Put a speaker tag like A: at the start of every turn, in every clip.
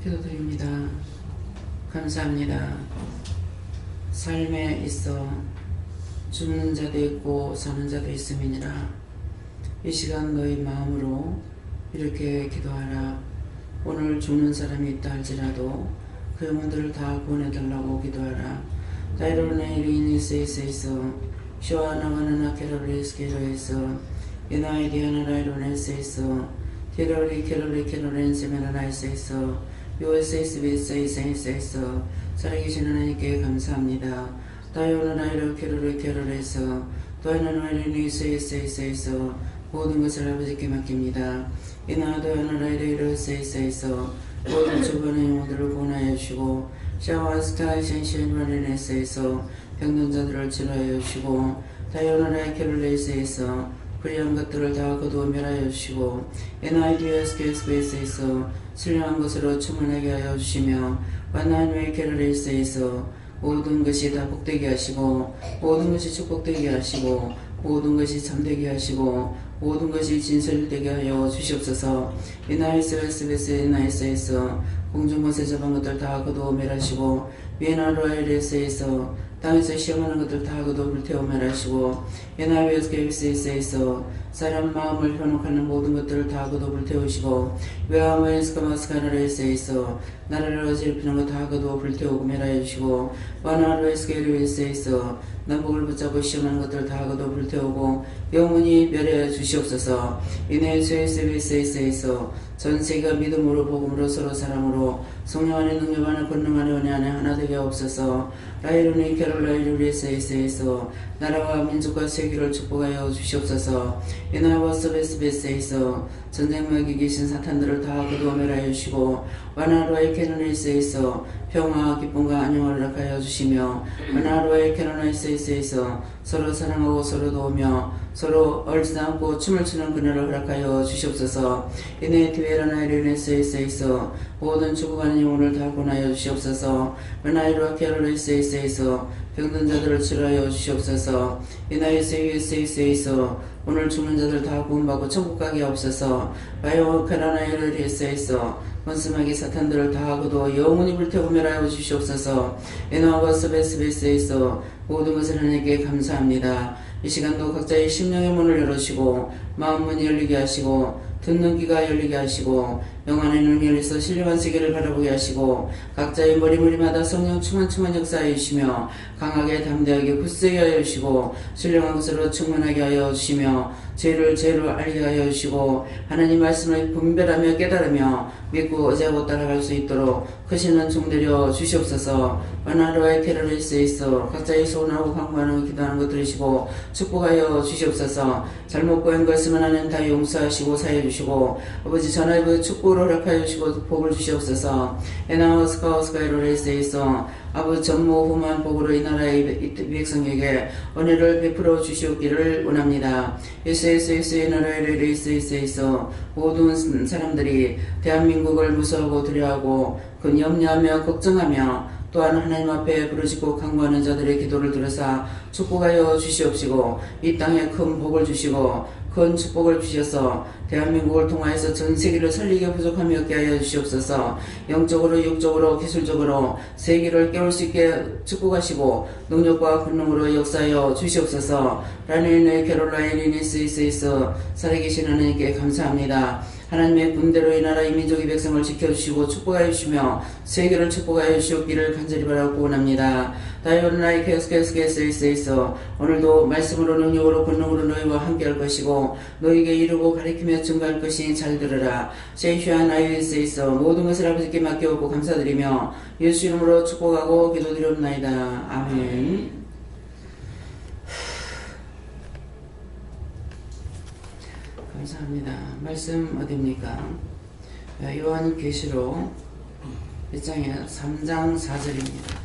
A: 기도드립니다. 감사합니다. 삶에 있어 죽는 자도 있고 사는 자도 있음이니라. 이 시간 너희 마음으로 이렇게 기도하라. 오늘 죽는 사람이 있다 할지라도 그 영혼들을 다 구원해달라고 기도하라. 다이로네 이리니 세이세이서 쇼아 나가나나 케로리스케로에서 이나이디아나 라이로네 세이서 케로리 케로렌 세메나나 세이서 요에세이스 비세이세이서 살아계신 하나님께 감사합니다. 다이오나 라이로 케로레서 도이나 라이로니 세이세이서 모든 것을 아버지께 맡깁니다. 이나도야나 라이로 세이세이서 모든 주변의 영혼들을 구원하여 주시고 샤와스카 셴시엔마레네스에서 병든 자들을 치료하여 주시고 다이오나라의 케롤레이스에서 불의한 것들을 다 거두어 멸하여 주시고 NIDSKS에서 신령한 것으로 충만하게 하여 주시며 와나누의 케롤레이스에서 모든 것이 다 복되게 하시고 모든 것이 축복되게 하시고 모든 것이 참되게 하시고 모든 것이 진설되게 하여 주시옵소서. 이나이스에서 공중권세 잡은 것들 다 거두어 멸하시고 위에나로아이레스에서 땅에서 시험하는 것들 다 거두어 불태워 멸하시고 에나비에스케이스에서 사람 마음을 현혹하는 모든 것들을 다 거두어 불태우시고 외아모에스카마스카나레스에서 나라를 어지럽히는 것 다 거두어 불태우고 멸하여 주시고 와나로에스케이스에서 남북을 붙잡고 시험하는 것들을 다 거두어 불태우고 영원히 멸하여 주시옵소서. 이네스에스에서 전 세계가 믿음으로 복음으로 서로 사랑으로 성령 안에 능력 안에 권능 안에 은혜 안에 하나 되게 없어서 라이로니 캐롤라이루리에서 나라와 민족과 세계를 축복하여 주시옵소서. 이나와 서베스베스에서 전쟁막에 계신 사탄들을 다 거두어 멸하여 주시고 와나로의 캐노네스에서 평화와 기쁨과 안녕을 허락하여 주시며 와나로의 캐노네스에서 서로 사랑하고 서로 도우며 서로 얼지 않고 춤을 추는 그날을 허락하여 주시옵소서. 이네 디웨라나이르네스에서 모든 죽어가는 영혼을 다 구원하여 주시옵소서. 와나이로와 캐롤레스에서 병든 자들을 치료하여 주시옵소서. 이나이스에서 오늘 죽는 자들 다 구원받고 천국 가게 하옵소서. 바이오 카라나이르리에서 원수마귀 사탄들을 다 거두어 영원히 불태워 멸하여 주시옵소서. 에노아바 서베스베스에서 모든 것을 하나님께 감사합니다. 이 시간도 각자의 심령의 문을 열으시고 마음 문이 열리게 하시고 듣는 귀가 열리게 하시고 영안의 눈이 열려서 신령한 세계를 바라보게 하시고 각자의 머리마다 성령 충만충만 역사하여 주시며 강하게 담대하게 굳세게 하여 주시고 신령한 것으로 충만하게 하여 주시며 죄를 죄로 알게 하여 주시고 하나님 말씀을 분별하며 깨달으며 믿고 의지하고 따라갈 수 있도록 크신 은총 내려 주시옵소서. 와나로의 캐롤리스에서 각자의 소원하고 간구하는 기도하는 것 들으시고 축복하여 주시옵소서. 잘못 고한 것을 하나님 다 용서하시고 사해 주시고 아버지 전화의 축복을 허락하여 주시고 복을 주시옵소서. 에나오스카오스카이로레스에서 아버지 전무 후만 복으로 이 나라의 백성에게 은혜를 베풀어 주시옵기를 원합니다. 예수의 나라의 레이스에서 모든 사람들이 대한민국을 무서워하고 두려워하고 그 염려하며 걱정하며 또한 하나님 앞에 부르짖고 간구하는 자들의 기도를 들으사 축복하여 주시옵시고 이 땅에 큰 복을 주시고 큰 축복을 주셔서 대한민국을 통하여서 전 세계를 살리게 부족함이 없게 하여 주시옵소서. 영적으로 육적으로 기술적으로 세계를 깨울 수 있게 축복하시고 능력과 권능으로 역사하여 주시옵소서. 라네네 캐롤라이니스에서 살아계신 하나님께 감사합니다. 하나님의 군대로 이 나라 이 민족의 백성을 지켜주시고 축복하여 주시며 세계를 축복하여 주시옵기를 간절히 바라고 원합니다. 다이오나이 케스케스에서 오늘도 말씀으로 능력으로 권능으로 너희와 함께할 것이고 너희에게 이루고 가리키며 증거할 것이 잘 들으라. 세이슈한 아이에서 모든 것을 아버지께 맡겨오고 감사드리며 예수 이름으로 축복하고 기도드리옵나이다. 아멘. 감사합니다. 말씀 어디입니까? 요한계시록 1장에 3장 4절입니다.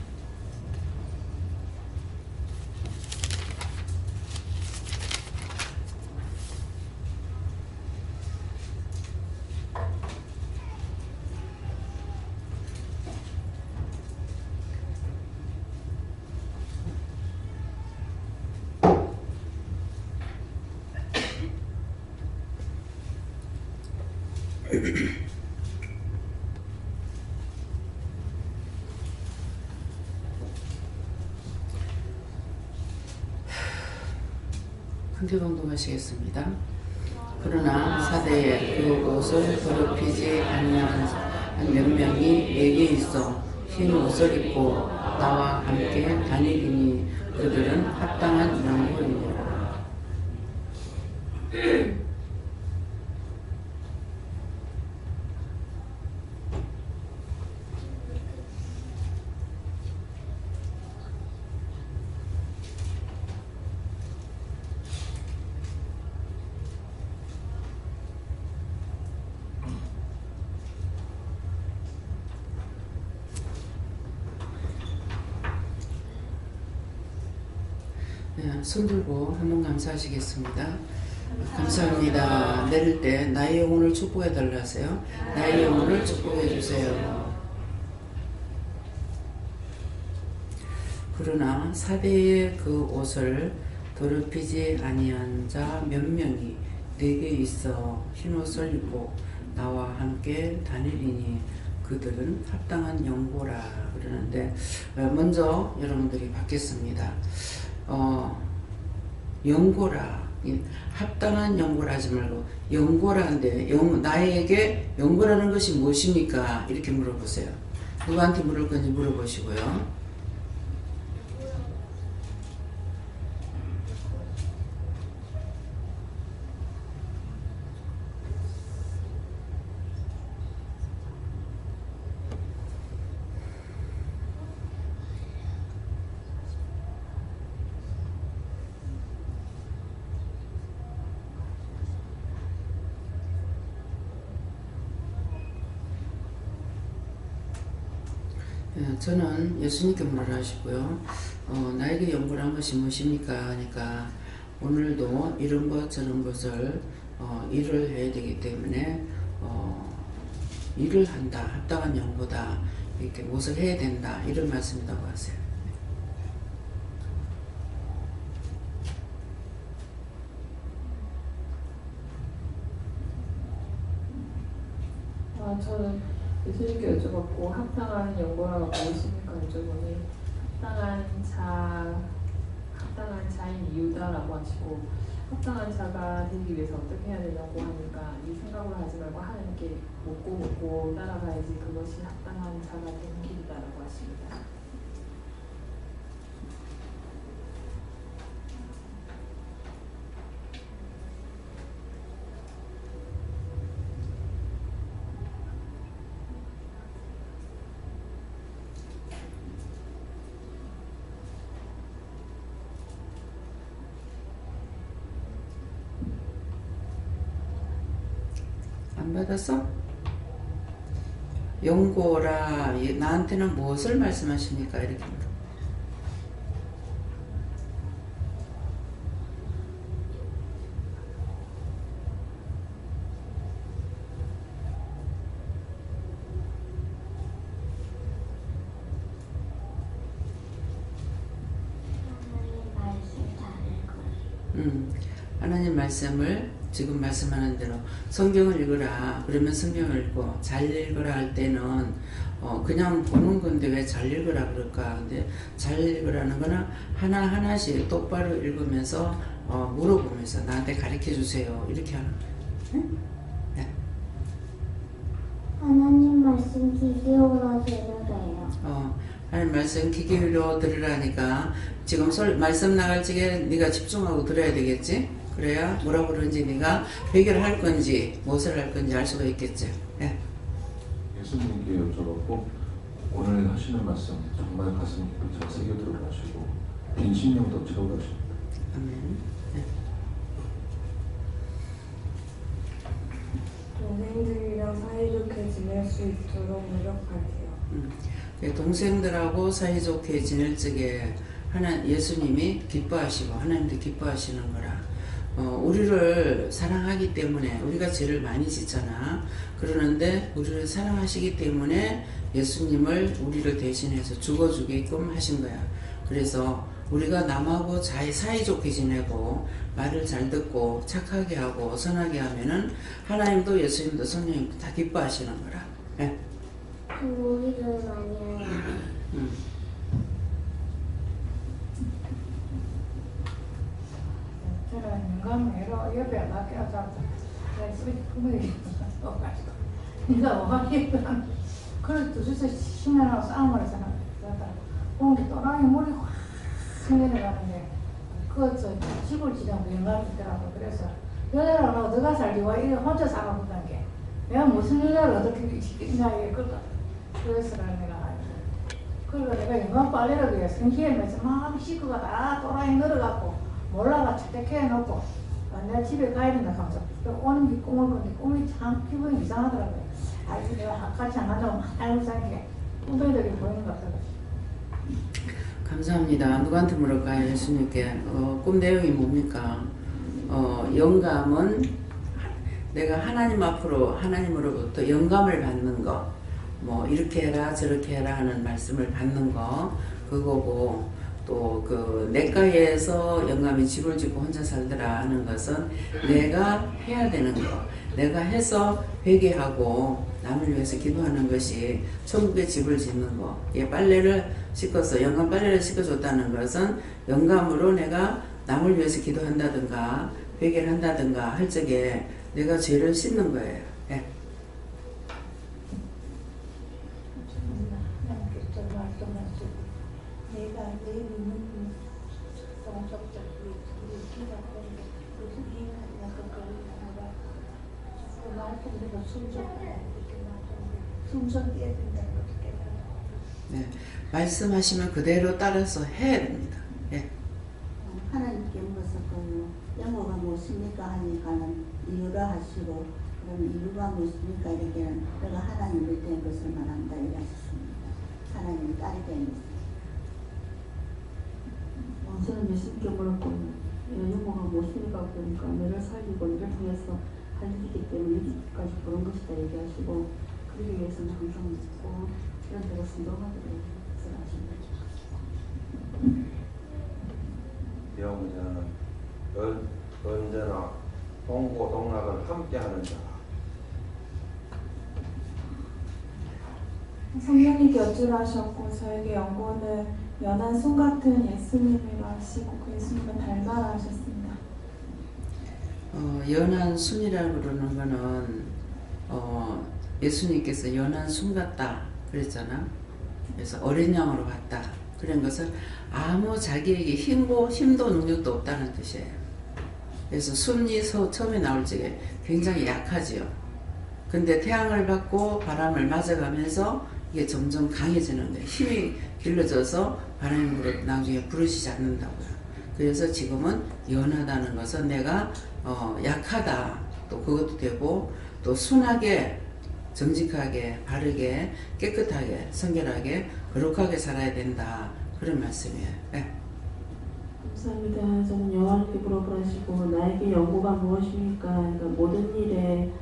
A: 함께 봉독하시겠습니다. 그러나 사대에 그 옷을 더럽히지 아니한 몇 명이 내게 있어 흰 옷을 입고 나와 함께 다니리니 그들은 합당한 영혼이니라. 네, 손 들고 한번 감사하시겠습니다. 감사합니다. 내릴 때 나의 영혼을 축복해 달라 하세요. 나의 영혼을 축복해 주세요. 그러나 사대의 그 옷을 더럽히지 아니한 자 몇 명이 내게 있어 흰옷을 입고 나와 함께 다니리니 그들은 합당한 영고라 그러는데, 먼저 여러분들이 받겠습니다. 영고라, 합당한 영고라 하지 말고 영고라인데, 나에게 영고라는 것이 무엇입니까? 이렇게 물어보세요. 누구한테 물을 건지 물어보시고요. 저는 예수님께 물으라 하시고요. 나에게 영고란 것이 무엇입니까? 하니까 오늘도 이런 것 저런 것을 일을 해야 되기 때문에 일을 한다. 합당한 영고다. 이렇게 무엇을 해야 된다. 이런 말씀이라고 하세요.
B: 저는 예수님께 여쭤봤고, 합당한 영고라가 무엇입니까? 여쭤보니 합당한 자인 이유다라고 하시고, 합당한 자가 되기 위해서 어떻게 해야 되냐고 하니까 이 생각을 하지 말고 하나님께 묻고 따라가야지 그것이 합당한 자가 되는 길이다라고 하십니다.
A: 안 받았어? 영고라, 나한테는 무엇을 말씀하십니까? 이렇게 물어. 하나님 말씀을 지금 말씀하는 대로 성경을 읽으라. 그러면 성경을 읽고, 잘 읽으라 할 때는 그냥 보는 건데 왜 잘 읽으라 그럴까? 근데 잘 읽으라는 거는 하나하나씩 똑바로 읽으면서 물어보면서 나한테 가르쳐 주세요. 이렇게 하는 거예요. 응? 네.
C: 하나님 말씀 귀 기울여 들으래요.
A: 하나님 말씀 귀 기울여 들으라니까 지금 말씀 나갈 적에 네가 집중하고 들어야 되겠지? 그래야 뭐라고 그러는지 네가 해결할 건지 무엇을 할 건지 알 수가 있겠지. 네.
D: 예수님께 여쭤봤고, 오늘 하시는 말씀 정말 가슴 깊이 잘 새겨들어 가시고 빈 심령도 채워가십니다.
A: 아멘. 네.
E: 동생들이랑 사이좋게 지낼 수 있도록 노력할게요.
A: 동생들하고 사이좋게 지낼 적에 예수님이 기뻐하시고 하나님도 기뻐하시는 거라. 우리를 사랑하기 때문에, 우리가 죄를 많이 짓잖아. 그러는데 우리를 사랑하시기 때문에 예수님을 우리를 대신해서 죽어주게끔 하신 거야. 그래서 우리가 남하고 사이좋게 지내고 말을 잘 듣고 착하게 하고 선하게 하면은 하나님도 예수님도 성령님도 다 기뻐하시는 거라. 네.
C: 우리를 많이 해요.
F: 저는 영감을 옆에 맡겨서 꿈이 없어가지고 네가 오하겠다. 그래서 둘이서 신나라고 싸움을 해서 오늘 또라이 물이 확 생겨나가는데 그저 집을 지나고 영감이 있더라고. 그래서 여자랑 어디가 살지 와 이래 혼자 살아보던 게 내가 무슨 여자를 어떻게 있냐 이거다. 그래서 내가 그리고 내가 영감 빨래를 위해 생기에면서 막 식구가 다 또라이 늘어갖고 몰라가 채택해 놓고 내가 집에 가야 된다 하면서 오는 게 꿈을 꿨는데 꿈이 참 기분이 이상하더라고요. 아이고 내가 같이 안 가자고 막 알고 사는 게 꿈들이 보이는 것 같더라고요.
A: 감사합니다. 누구한테 물을까요? 예수님께. 꿈 내용이 뭡니까? 영감은 내가 하나님 앞으로 하나님으로부터 영감을 받는 거, 뭐 이렇게 해라 저렇게 해라 하는 말씀을 받는 거 그거고, 또 그 내과에서 영감이 집을 짓고 혼자 살더라 하는 것은 내가 해야 되는 거, 내가 해서 회개하고 남을 위해서 기도하는 것이 천국의 집을 짓는 거. 빨래를 씻어서 영감 빨래를 씻어줬다는 것은 영감으로 내가 남을 위해서 기도한다든가 회개를 한다든가 할 적에 내가 죄를 씻는 거예요. 예. 네, 말씀하시면 그대로 따라서 해야 됩니다. 예.
G: 하나님께 물어서 그 영어가 무엇입니까 하니까는 이유라 하시고, 그럼 이유가 무엇입니까 이렇게는 내가 하나님을 된 것을 말한다 이렇게 하셨습니다. 하나님의 딸이 된 것을.
E: 저는 예수님께 물었고 영어가 무엇입니까 그러니까 너를 살리고 너를 통해서 할 일이기 때문에 여기까지 보는 것이다 얘기하시고, 그러기 위해서는 항상 묻고 이런 데로 순종하도록 하십니다.
H: 영자는 언제나 동고동락을 함께하는 자.
I: 성령이 곁줄하셨고 저에게 연고는 연한 손 같은 예수님을 하시고 그 예수님을 닮아라 하셨습니다.
A: 연한 순이라고 그러는 거는 예수님께서 연한 순 같다 그랬잖아. 그래서 어린 양으로 봤다. 그런 것은 아무 자기에게 힘도 능력도 없다는 뜻이에요. 그래서 순이 처음에 나올 적에 굉장히 약하지요. 근데 태양을 받고 바람을 맞아가면서 이게 점점 강해지는 거예요. 힘이 길러져서 바람으로 나중에 부르시지 않는다고요. 그래서 지금은 연하다는 것은 내가 약하다, 또 그것도 되고, 또 순하게 정직하게 바르게 깨끗하게 성결하게 거룩하게 살아야 된다, 그런 말씀이에요. 네.
E: 감사합니다. 저는 여호와께 물어보시고 나에게 연고가 무엇입니까? 그러니까 모든 일에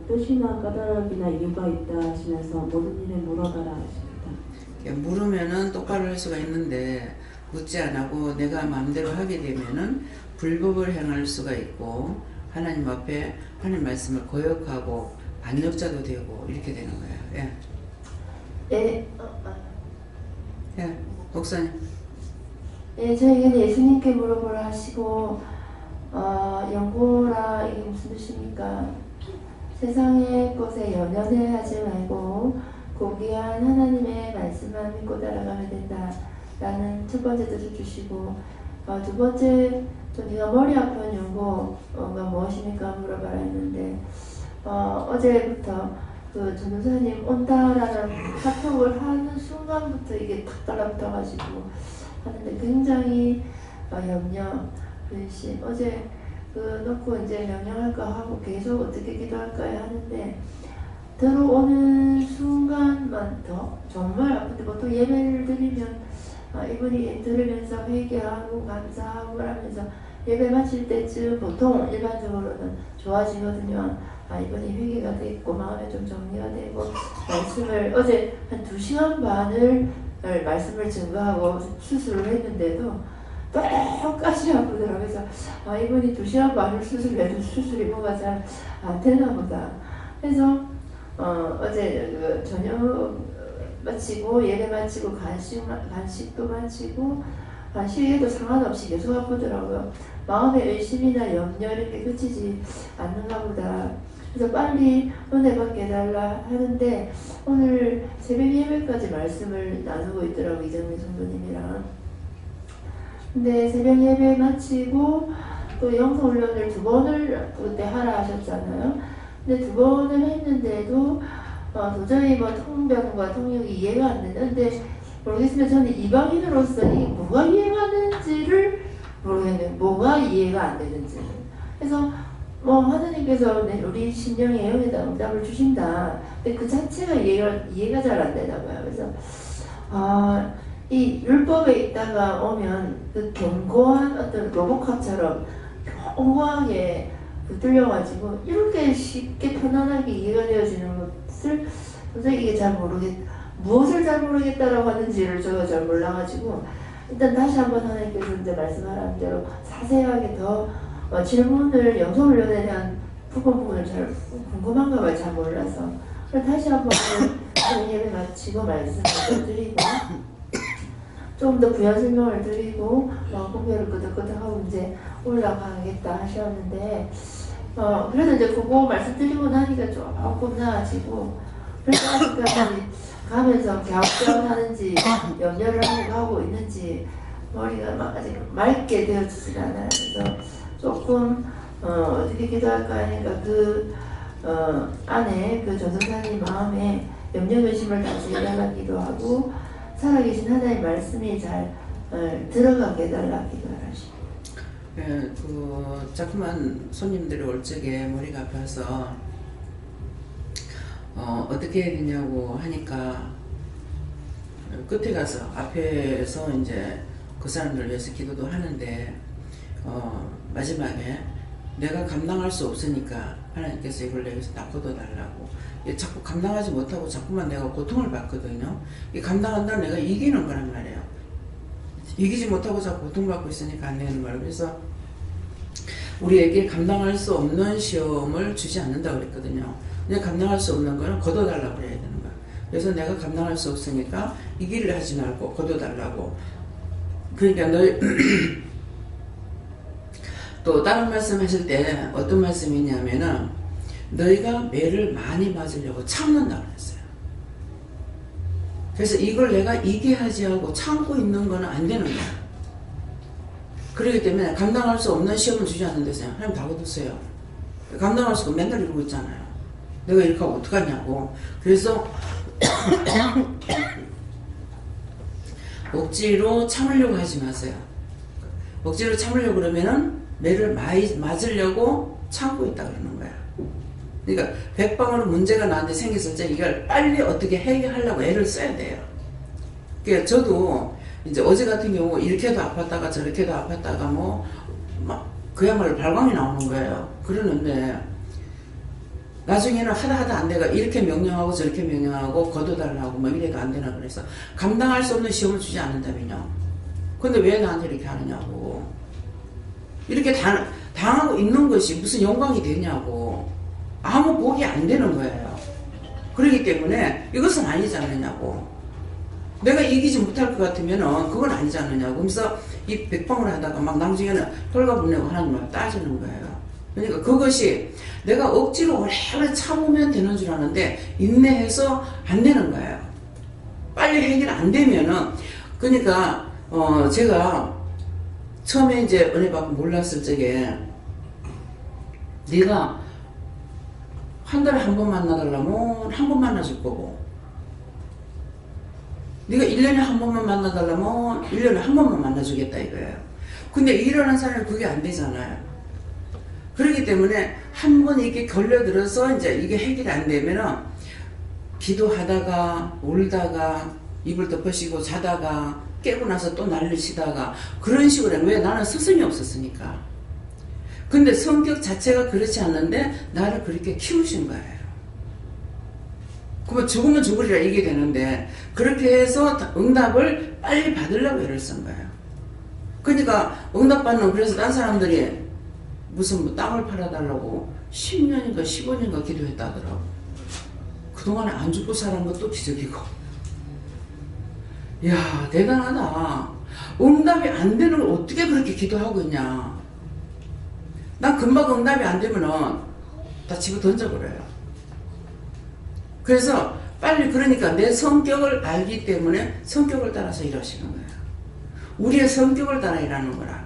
E: 뜻이나 까닭이나 이유가 있다 하시면서 모든 일에 물어봐라 하십니다.
A: 물으면은 똑바로 할 수가 있는데 묻지 안 하고 내가 마음대로 하게 되면은 불법을 행할 수가 있고 하나님 앞에 하나님 말씀을 거역하고 반역자도 되고 이렇게 되는 거예요. 예.
J: 네.
A: 예, 목사님.
J: 예, 저에게는 예수님께 물어보라 하시고 연고라 이게 무슨 뜻입니까? 세상의 것에 연연해 하지 말고 고귀한 하나님의 말씀만 믿고 따라가면 된다 라는 첫 번째 뜻을 주시고, 두 번째 또 네가 머리 아픈 연고가 무엇입니까 물어봐라 했는데 어제부터 그 전도사님 온다라는 카톡을 하는 순간부터 이게 탁 달라붙어가지고 하는데 굉장히 염려, 근심. 어제 놓고 이제 명령할까 하고 계속 어떻게 기도할까요 하는데 들어오는 순간만 더 정말 아픈데 보통 예배를 드리면 이분이 들으면서 회개하고 감사하고 하면서 예배 마칠 때쯤 보통 일반적으로는 좋아지거든요. 이번에 회개가 됐고 마음에 좀 정리가 되고 말씀을 어제 한 2시간 반을 말씀을 증거하고 수술을 했는데도 똑같이 아프더라고요. 그래서 이분이 2시간 반을 수술해도 수술이 뭐가 잘 안 되나 보다. 그래서 어제 저녁 마치고 예배 마치고 간식도 마치고 간식에도 상관없이 계속 아프더라고요. 마음의 의심이나 염려 이렇게 그치지 않는가 보다. 그래서 빨리 은혜 받게 해달라 하는데 오늘 새벽 예배까지 말씀을 나누고 있더라고 이정민 성도님이랑. 근데 새벽 예배 마치고 또 영성훈련을 2번을 그때 하라 하셨잖아요. 근데 2번을 했는데도 도저히 뭐 통변과 통역이 이해가 안 되는데 모르겠으면 저는 이방인으로서 이 뭐가 이해가 안 되는지를 모르겠네요. 뭐가 이해가 안 되는지. 그래서 뭐 하나님께서 우리 심령의 영에다 응답을 주신다. 근데 그 자체가 이해가 잘 안 되나 봐요. 그래서 이 율법에 있다가 오면 그 견고한 어떤 로봇캅처럼 견고하게 붙들려가지고 이렇게 쉽게 편안하게 이해가 되어지는 것을 도저히 이게 잘 무엇을 잘 모르겠다라고 하는지를 제가 잘 몰라가지고 일단 다시 한번 하나님께서 이제 말씀하라는 대로 자세하게 더 질문을 영성훈련에 대한 부분을 잘 궁금한가 봐요. 잘 몰라서. 그래서 다시 한번 예배 마치고 말씀을 드리고 좀 더 부연 설명을 드리고 공개를 끄덕끄덕하고 이제 올라가겠다 하셨는데 그래도 이제 그거 말씀드리고 나니까 조금 나아지고 그래서 아직까지 가면서 갸우갸우하는지 염려를 하고 있는지 머리가 아직 맑게 되어지질 않아요. 그래서 조금 어떻게 기도할까 하니까 그 안에 그 조선사님 마음에 염려 근심을 다시 해달라기도 하고 살아계신 하나님의 말씀이 잘 들어가게 해달라 기도하십니다.
A: 예, 자꾸만 손님들이 올 적에 머리가 아파서 어떻게 해야 되냐고 하니까 끝에 가서 앞에서 이제 그 사람들 위해서 기도도 하는데 마지막에 내가 감당할 수 없으니까 하나님께서 이걸 내게서 다 걷어달라고. 자꾸 감당하지 못하고 자꾸만 내가 고통을 받거든요. 이 감당한다는 내가 이기는 거란 말이에요. 이기지 못하고 자꾸 고통받고 있으니까 안 되는 거예요. 그래서 우리에게 감당할 수 없는 시험을 주지 않는다고 그랬거든요. 내가 감당할 수 없는 거는 걷어달라고 그래야 되는 거야. 그래서 내가 감당할 수 없으니까 이 길을 하지 말고 걷어달라고. 그러니까 너희 또 다른 말씀 하실 때 어떤 말씀이 있냐면은 너희가 매를 많이 맞으려고 참는다고 그랬어요. 그래서 이걸 내가 이기하지 하고 참고 있는 거는 안 되는 거야. 그렇기 때문에 감당할 수 없는 시험을 주지 않는데서요. 하나님 다 거두세요. 감당할 수 없고 맨날 이러고 있잖아요. 내가 이렇게 하고 어떡하냐고. 그래서 억지로 참으려고 하지 마세요. 억지로 참으려고 그러면은 매를 맞으려고 참고 있다 그러는 거야. 그러니까 백방으로 문제가 나한테 생겼을 때 이걸 빨리 어떻게 해결하려고 애를 써야 돼요. 그러니까 저도 이제 어제 같은 경우 이렇게도 아팠다가 저렇게도 아팠다가 막 그야말로 발광이 나오는 거예요. 그러는데 나중에는 하다 안 돼가 이렇게 명령하고 저렇게 명령하고 걷어달라고 뭐 이래도 안 되나 그래서 감당할 수 없는 시험을 주지 않는다면요. 근데 왜 나한테 이렇게 하느냐고. 이렇게 당하고 있는 것이 무슨 영광이 되냐고. 아무 복이 안 되는 거예요. 그렇기 때문에 이것은 아니지 않느냐고. 내가 이기지 못할 것 같으면은 그건 아니지 않느냐고. 그러면서 이 백방을 하다가 막 나중에는 돌아보내고 하나님을 따지는 거예요. 그러니까 그것이 내가 억지로 오래오래 참으면 되는 줄 아는데 인내해서 안 되는 거예요. 빨리 해결 안 되면은 그러니까 제가 처음에 이제 은혜 받고 몰랐을 적에 네가 한 달에 한 번 만나달라면 한 번 만나줄 거고 네가 1년에 한 번만 만나달라면 1년에 한 번만 만나주겠다 이거예요. 근데 일어난 사람은 그게 안 되잖아요. 그렇기 때문에 한 번 이렇게 걸려들어서 이제 이게 해결이 안 되면은 기도하다가 울다가 입을 덮으시고 자다가 깨고 나서 또 난리 치다가 그런 식으로 해요. 왜? 나는 스승이 없었으니까. 근데 성격 자체가 그렇지 않는데 나를 그렇게 키우신 거예요. 그러면 죽으면 죽으리라 이게 되는데 그렇게 해서 응답을 빨리 받으려고 애를 쓴 거예요. 그러니까 응답받는 그래서 딴 사람들이 무슨 땅을 팔아달라고 10년인가 15년인가 기도했다 하더라고. 그동안에 안 죽고 살은 것도 기적이고. 이야 대단하다. 응답이 안 되는 걸 어떻게 그렇게 기도하고 있냐. 난 금방 응답이 안 되면은 다 집어 던져버려요. 그래서 빨리 그러니까 내 성격을 알기 때문에 성격을 따라서 일하시는 거예요. 우리의 성격을 따라 일하는 거라.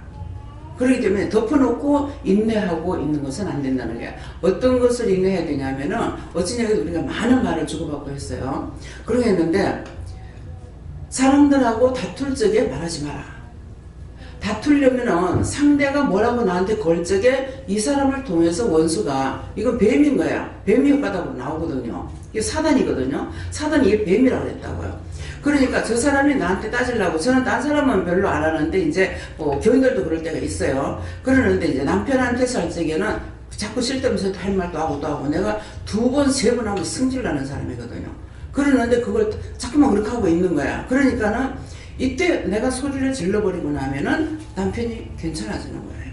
A: 그렇기 때문에 덮어놓고 인내하고 있는 것은 안 된다는 거야. 어떤 것을 인내해야 되냐면은 어찌냐면 우리가 많은 말을 주고받고 했어요. 그러게 했는데 사람들하고 다툴 적에 말하지 마라. 다투려면은 상대가 뭐라고 나한테 걸 적에 이 사람을 통해서 원수가 이건 뱀인 거야. 뱀이 효과다고 나오거든요. 이게 사단이거든요. 사단이 이게 뱀이라고 했다고요. 그러니까 저 사람이 나한테 따지려고 저는 딴 사람은 별로 안 하는데 이제 뭐 교인들도 그럴 때가 있어요. 그러는데 이제 남편한테서 할 적에는 자꾸 쓸데없이 할 말도 하고 또 하고 내가 2번, 3번 하면 승질나는 사람이거든요. 그러는데 그걸 자꾸만 그렇게 하고 있는 거야. 그러니까는 이때 내가 소리를 질러버리고 나면은 남편이 괜찮아지는 거예요.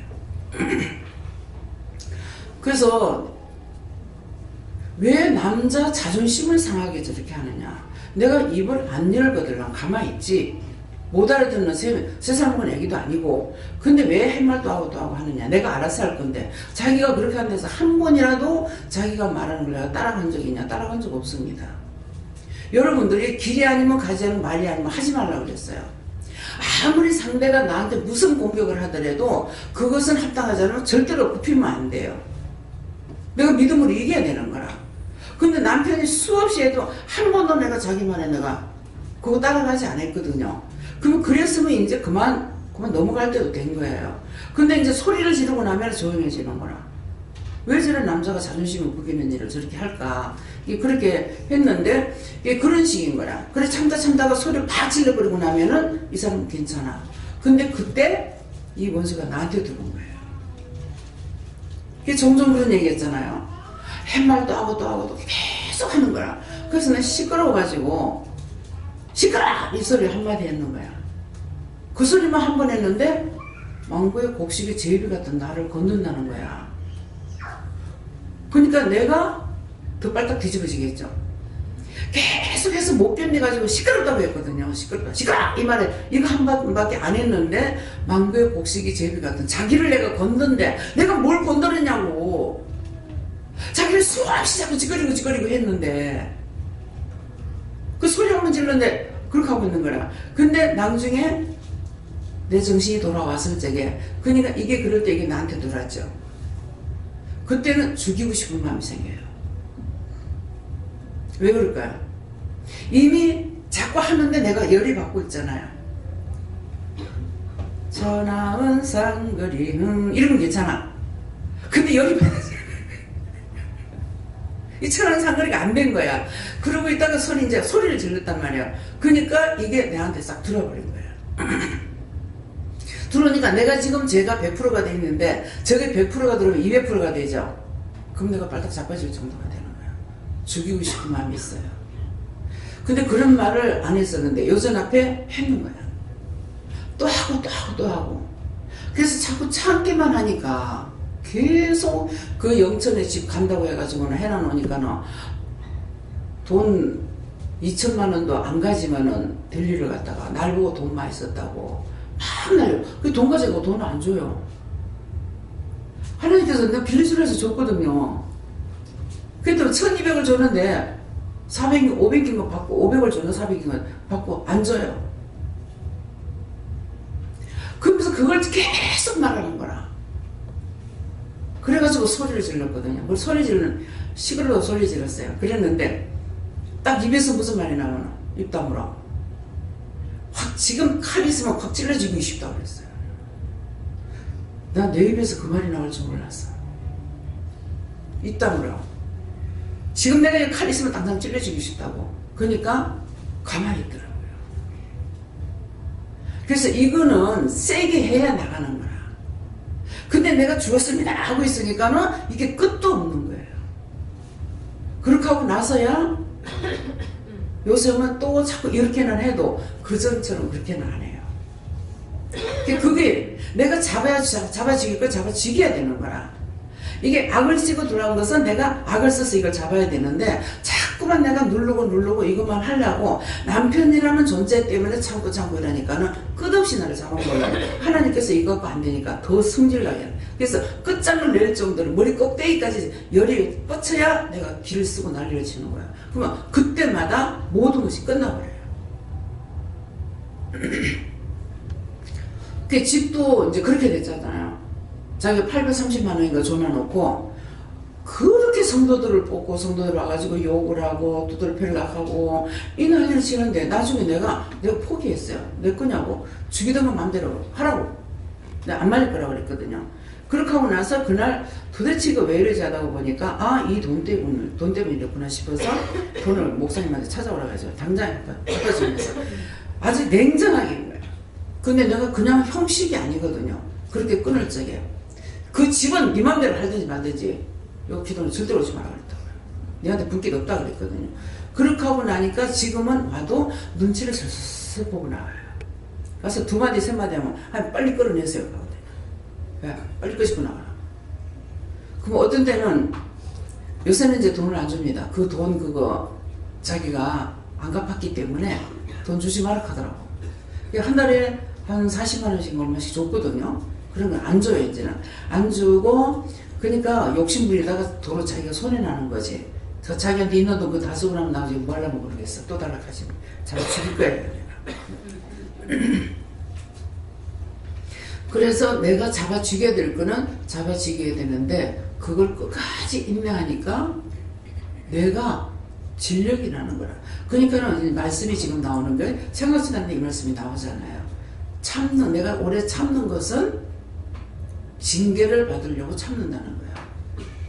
A: 그래서 왜 남자 자존심을 상하게 저렇게 하느냐. 내가 입을 안 열거든. 가만히 있지. 못 알아듣는 세상은 애기도 아니고. 근데 왜 할 말도 하고 또 하고 하느냐. 내가 알아서 할 건데. 자기가 그렇게 하는 데서 한 번이라도 자기가 말하는 걸 내가 따라간 적이 있냐. 따라간 적 없습니다. 여러분들이 길이 아니면 가지 않으면 말이 아니면 하지 말라고 그랬어요. 아무리 상대가 나한테 무슨 공격을 하더라도 그것은 합당하지 않으면 절대로 굽히면 안 돼요. 내가 믿음으로 이겨야 되는 거라. 근데 남편이 수없이 해도 한 번도 내가 자기 말에 내가 그거 따라가지 않았거든요. 그럼 그랬으면 이제 그만 넘어갈 때도 된 거예요. 근데 이제 소리를 지르고 나면 조용해지는 거라. 왜 저런 남자가 자존심을 구기는 일을 저렇게 할까? 이게 그렇게 했는데 이게 그런 식인 거라. 그래 참다가 소리를 팍 질러버리고 나면은 이 사람은 괜찮아. 근데 그때 이 원수가 나한테 들어온 거예요. 이게 종종 그런 얘기 했잖아요. 햇말도 하고 또 하고 또 계속 하는 거야. 그래서 난 시끄러워가지고 시끄러워! 이 소리 한마디 했는 거야. 그 소리만 한 번 했는데 망고의 곡식의 제비 같은 나를 건든다는 거야. 그러니까 내가 더 빨딱 뒤집어지겠죠. 계속해서 못 견뎌가지고 시끄럽다고 했거든요. 시끄러워! 이 말에 이거 한 번밖에 안 했는데 망고의 곡식이 제비 같은 자기를 내가 건든데 내가 뭘 건드렸냐고. 자기를 수없이 자꾸 찌꺼리고 했는데 그 소리 한번 질렀는데 그렇게 하고 있는 거라. 근데 나중에 내 정신이 돌아왔을 적에 그러니까 이게 그럴 때 이게 나한테 들어왔죠. 그때는 죽이고 싶은 마음이 생겨요. 왜 그럴까요? 이미 자꾸 하는데 내가 열이 받고 있잖아요. 천하은 상거리 이러면 괜찮아. 근데 열이 받았어. 이 천하은 상거리가 안 된 거야. 그러고 있다가 이제 소리를 질렀단 말이야. 그러니까 이게 내한테 싹 들어버린 거야. 들어오니까 내가 지금 제가 100%가 돼 있는데 저게 100%가 들어오면 200%가 되죠. 그럼 내가 빨딱 자빠질 정도가 되는 거야. 죽이고 싶은 마음이 있어요. 근데 그런 말을 안 했었는데 여전 앞에 했는 거야. 또 하고. 그래서 자꾸 참기만 하니까 계속 그 영천에 집 간다고 해가지고는 해놔놓으니까는 돈 2천만 원도 안 가지면은 델리를 갔다가 날 보고 돈 많이 썼다고 막 날려. 그 돈 가지고 돈을 안 줘요. 하나님께서 내가 빌려주려 해서 줬거든요. 그래도 1200을 줬는데 500인 받고 500을 줬는 400인 받고 안 줘요. 그러면서 그걸 계속 말하는 거라. 그래가지고 소리를 질렀거든요. 그걸 시끄러워 소리 질렀어요. 그랬는데 딱 입에서 무슨 말이 나오나 입 다물어. 확 지금 칼이 있으면 확 찔러주고 싶다고 그랬어요. 난 내 입에서 그 말이 나올 줄 몰랐어. 입 다물어. 지금 내가 칼이 있으면 당장 찔러주고 싶다고. 그러니까 가만히 있더라고요. 그래서 이거는 세게 해야 나가는 거라. 근데 내가 죽었습니다 하고 있으니까는 이게 끝도 없는 거예요. 그렇게 하고 나서야 요즘은 또 자꾸 이렇게는 해도 그전처럼 그렇게는 안 해요. 그게 내가 잡아지길 걸 잡아지겨야 되는 거라. 이게 악을 찌고 돌아온 것은 내가 악을 써서 이걸 잡아야 되는데 자꾸만 내가 누르고 이것만 하려고 남편이라는 존재 때문에 참고 이러니까는 끝없이 나를 잡아먹으려고 하나님께서 이거 갖고 안 되니까 더 승질나게 그래서 끝장을 낼 정도로 머리 꼭대기까지 열이 뻗쳐야 내가 기를 쓰고 난리를 치는 거야. 그러면 그때마다 모든 것이 끝나버려요. 그 집도 이제 그렇게 됐잖아요. 자기가 830만 원인가 줘놔놓고 그렇게 성도들을 뽑고 성도들 와가지고 욕을 하고 두들패를 하고 이 난리를 치는데 나중에 내가 포기했어요. 내 거냐고. 죽이던 건 마음대로 하라고. 내가 안 말릴 거라고 그랬거든요. 그렇게 하고 나서 그날 도대체 이거 왜 이러지 하다가 보니까 아, 이 돈 때문에 이랬구나 싶어서 돈을 목사님한테 찾아오라고 해서 당장 바꿔주면서 아주 냉정하게 한 거예요. 근데 내가 그냥 형식이 아니거든요. 그렇게 끊을 적에 그 집은 네 맘대로 하든지 말든지 요 기도는 절대로 오지 마라 그랬다고요. 내한테 불길 없다 그랬거든요. 그렇게 하고 나니까 지금은 와도 눈치를 슬슬 보고 나와요. 가서 두 마디 세 마디 하면 빨리 끌어내세요. 야, 빨리 끄시고 나와라. 그럼 어떤 때는 요새는 이제 돈을 안 줍니다. 그 돈 그거 자기가 안 갚았기 때문에 돈 주지 마라 하더라고. 한 달에 한 40만 원씩 얼마씩 줬거든요. 그런 건 안 줘요. 이제는 안 주고 그러니까 욕심부리다가 도로 자기가 손해나는 거지. 저 자기한테 있는 돈 그거 다 쓰고 나면 나중에 뭐 하려면 모르겠어. 또 달라하시면 잘 죽일 거예요. 그래서 내가 잡아 죽여야 될 거는 잡아 죽여야 되는데 그걸 끝까지 인내하니까 내가 진력이 나는 거라. 그러니까는 말씀이 지금 나오는 게 생각지 않는 이 말씀이 나오잖아요. 참는, 내가 오래 참는 것은 징계를 받으려고 참는다는 거야.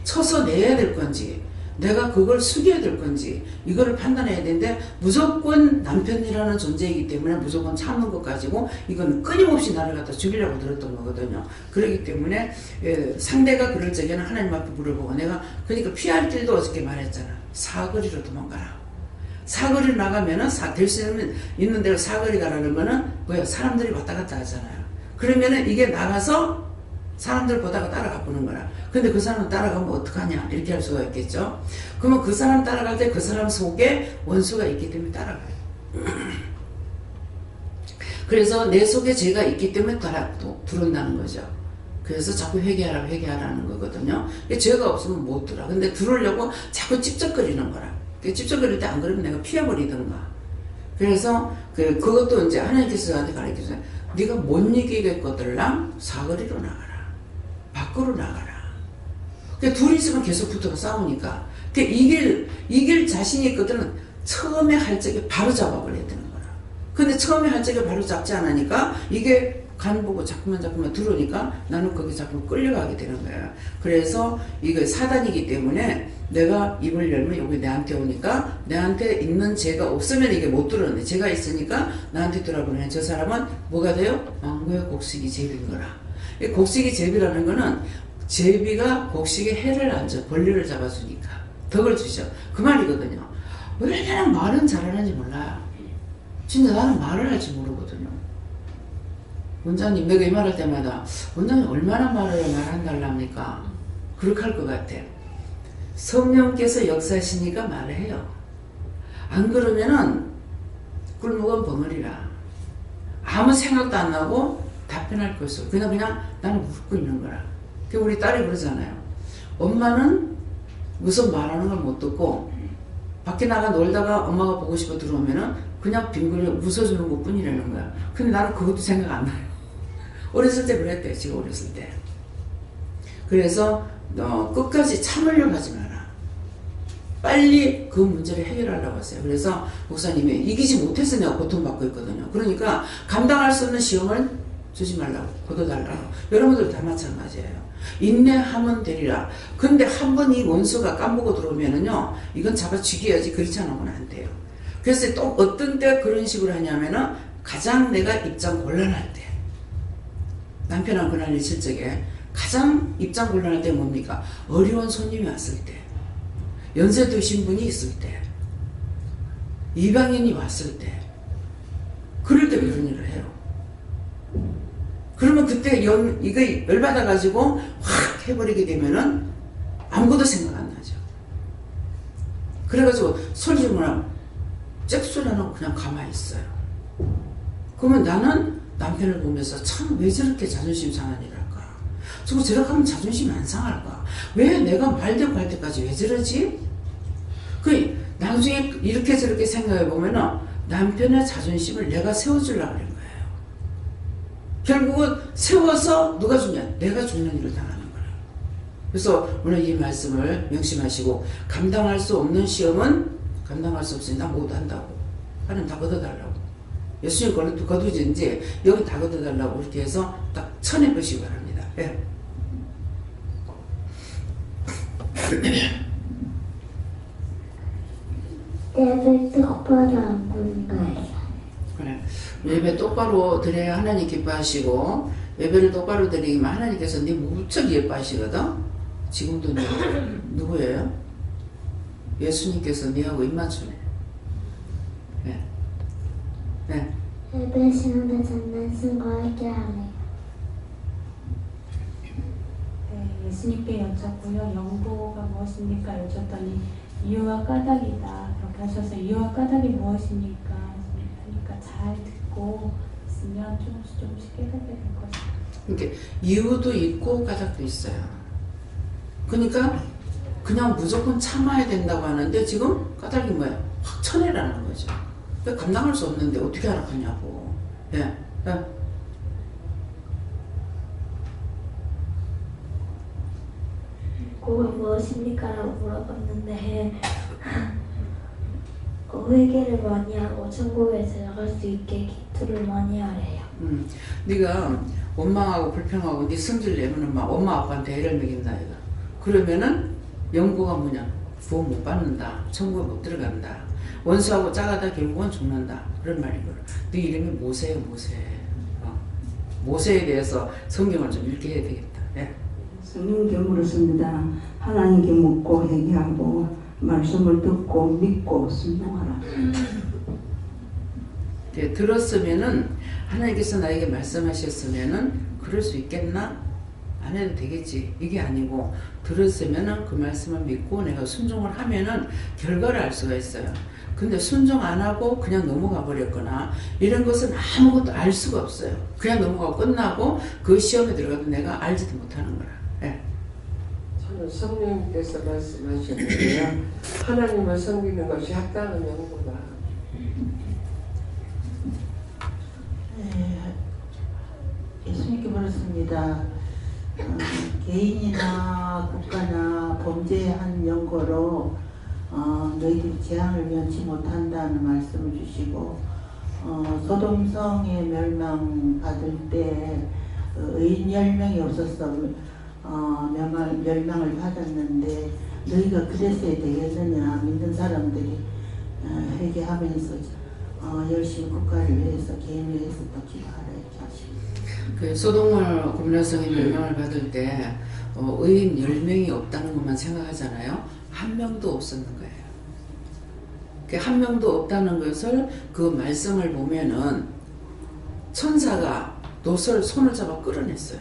A: 쳐서 내야 될 건지 내가 그걸 숙여야 될 건지 이거를 판단해야 되는데 무조건 남편이라는 존재이기 때문에 무조건 참는 것 가지고 이건 끊임없이 나를 갖다 죽이려고 들었던 거거든요. 그렇기 때문에 상대가 그럴 적에는 하나님 앞에 물어보고 내가 그러니까 피할 길도 어저께 말했잖아. 사거리로 도망가라. 사거리로 나가면은 될 수 있는 대로 사거리 가라는 거는 뭐야? 사람들이 왔다 갔다 하잖아요. 그러면은 이게 나가서 사람들 보다가 따라가 보는 거라. 근데 그 사람 따라가면 어떡하냐 이렇게 할 수가 있겠죠. 그러면 그 사람 따라갈 때 그 사람 속에 원수가 있기 때문에 따라가요. 그래서 내 속에 죄가 있기 때문에 들어온다는 거죠. 그래서 자꾸 회개하라는 거거든요. 죄가 없으면 못 들어. 근데 들어오려고 자꾸 찝쩍거리는 거라. 찝쩍거릴 때 안 그러면 내가 피해버리던가. 그래서 그것도 이제 하나님께서 저한테 가르쳐줘요. 네가 못 이기겠거들랑 사거리로 나가라. 밖으로 나가라. 둘이 있으면 계속 붙어서 싸우니까. 이길 자신이 있거든 처음에 할 적에 바로 잡아버려야 되는 거라. 근데 처음에 할 적에 바로 잡지 않으니까 이게 간 보고 자꾸만 들어오니까 나는 거기 자꾸 끌려가게 되는 거야. 그래서 이거 사단이기 때문에 내가 입을 열면 여기 내한테 오니까 내한테 있는 죄가 없으면 이게 못 들어오네. 죄가 있으니까 나한테 들어보네. 저 사람은 뭐가 돼요? 망고의 곡식이 제비인 거라. 곡식이 제비라는 거는 제비가 곡식에 해를 안 줘. 벌레를 잡아주니까 덕을 주죠. 그 말이거든요. 왜 그냥 말은 잘하는지 몰라요. 진짜 나는 말을 할 줄 모르거든요. 원장님 내가 이 말할 때마다 원장님 얼마나 말한달랍니까? 그렇게 할 것 같아. 성령께서 역사하시니까 말해요. 안 그러면은 꿀묵은 벙어리라. 아무 생각도 안 나고 답변할 것이 없어. 그냥 나는 웃고 있는 거라. 우리 딸이 그러잖아요. 엄마는 무슨 말하는 걸 못 듣고 밖에 나가 놀다가 엄마가 보고 싶어 들어오면은 그냥 빙그레 웃어주는 것 뿐이라는 거야. 근데 나는 그것도 생각 안 나요. 어렸을 때 그랬대. 지금 어렸을 때. 그래서 끝까지 참으려고 하지 마라. 빨리 그 문제를 해결하려고 하세요. 그래서 목사님이 이기지 못해서 내가 고통받고 있거든요. 그러니까 감당할 수 없는 시험을 주지 말라고 거둬달라고. 여러분들 다 마찬가지예요. 인내하면 되리라. 근데 한 번 이 원수가 깜보고 들어오면은요 이건 잡아 죽여야지. 그렇지 않으면 안 돼요. 그래서 또 어떤 때 그런 식으로 하냐면은 가장 내가 입장 곤란할 때 남편하고 그날 있을 적에 가장 입장 곤란할 때 뭡니까? 어려운 손님이 왔을 때, 연세 드신 분이 있을 때, 이방인이 왔을 때, 그럴 때 그런 일을 해요. 그러면 그때 이거 열받아가지고 확 해버리게 되면은 아무것도 생각 안 나죠. 그래가지고 소리 지르면 잭소리 안 하고 그냥 가만히 있어요. 그러면 나는 남편을 보면서 참 왜 저렇게 자존심 상한 일을 할까? 저거 저렇게 하면 자존심이 안 상할까? 왜 내가 말대로 갈 때까지 왜 저러지? 그 나중에 이렇게 저렇게 생각해 보면은 남편의 자존심을 내가 세워주려고 하는 거예요. 결국은 세워서 누가 죽냐? 내가 죽는 일을 당하는 거예요. 그래서 오늘 이 말씀을 명심하시고, 감당할 수 없는 시험은 감당할 수 없으니 나 못한다고. 하나님 다 걷어달라고. 예수님 거두진지 여기 다 걷어달라고 이렇게 해서 딱 쳐내보시기 바랍니다. 예.
C: 예배 똑바로 안 보는 거예요.
A: 그래. 예배 똑바로 드려야 하나님 기뻐하시고, 예배를 똑바로 드리기만 하나님께서 네 무척 예뻐하시거든. 지금도 누구예요? 예수님께서 네하고 입맞추네. 네. 네.
C: 예배 시간에 장난친 거 할게 하네요.
E: 네, 예수님께 여쭙고요. 영보가 무엇입니까? 여쭙더니 이유와 까닭이다. 그렇게 하셔서 이유와 까닭이 무엇입니까? 그러니까 잘 듣고 있으면 조금씩 깨닫게 될 것이다.
A: 그러니까 이유도 있고 까닭도 있어요. 그러니까 그냥 무조건 참아야 된다고 하는데 지금 까닭이 뭐야? 확 쳐내라는 거죠. 그러니까 감당할 수 없는데 어떻게 하라고. 예. 예.
C: 그거 무엇입니까? 라고 물어봤는데 회개를 많이 하고 천국에 들어갈 수 있게 기도를 많이 하래요.
A: 네가 원망하고 불평하고 네 성질 내면은 막 엄마 아빠한테 애를 먹인다 이거. 그러면은 영고가 뭐냐? 구원 못 받는다. 천국에 못 들어간다. 원수하고 짜가다 결국은 죽는다. 그런 말이거든. 네 이름이 모세예요, 모세. 모세에 대해서 성경을 좀 읽게 해야 되겠다. 예.
K: 성령 경물었습니다. 하나님께 묻고 회개하고 말씀을 듣고 믿고 순종하라.
A: 네, 들었으면은 하나님께서 나에게 말씀하셨으면은 그럴 수 있겠나? 안 해도 되겠지. 이게 아니고 들었으면은 그 말씀을 믿고 내가 순종을 하면은 결과를 알 수가 있어요. 근데 순종 안 하고 그냥 넘어가 버렸거나 이런 것은 아무것도 알 수가 없어요. 그냥 넘어가고 끝나고 그 시험에 들어가도 내가 알지도 못하는 거라. 예.
L: 저는 성령님께서 말씀하셨는데요. 하나님을 섬기는 것이 합당한 영보다.
M: 네, 예수님께 물었습니다. 개인이나 국가나 범죄한 연고로 너희들이 재앙을 면치 못한다는 말씀을 주시고, 소돔성에 멸망받을 때 의인 10명이 없어서 멸망을 받았는데 너희가 그랬어야 되겠느냐. 믿는 사람들이 회개하면서 열심히 국가를 위해서 개인을 위해서 또 기도하라 이렇게 하십니다.
A: 그 소돔과 고모라성이 멸망을 받을 때 의인 10명이 없다는 것만 생각하잖아요. 한 명도 없었는 거예요. 그 한 명도 없다는 것을 그 말씀을 보면은 천사가 손을 잡아 끌어냈어요.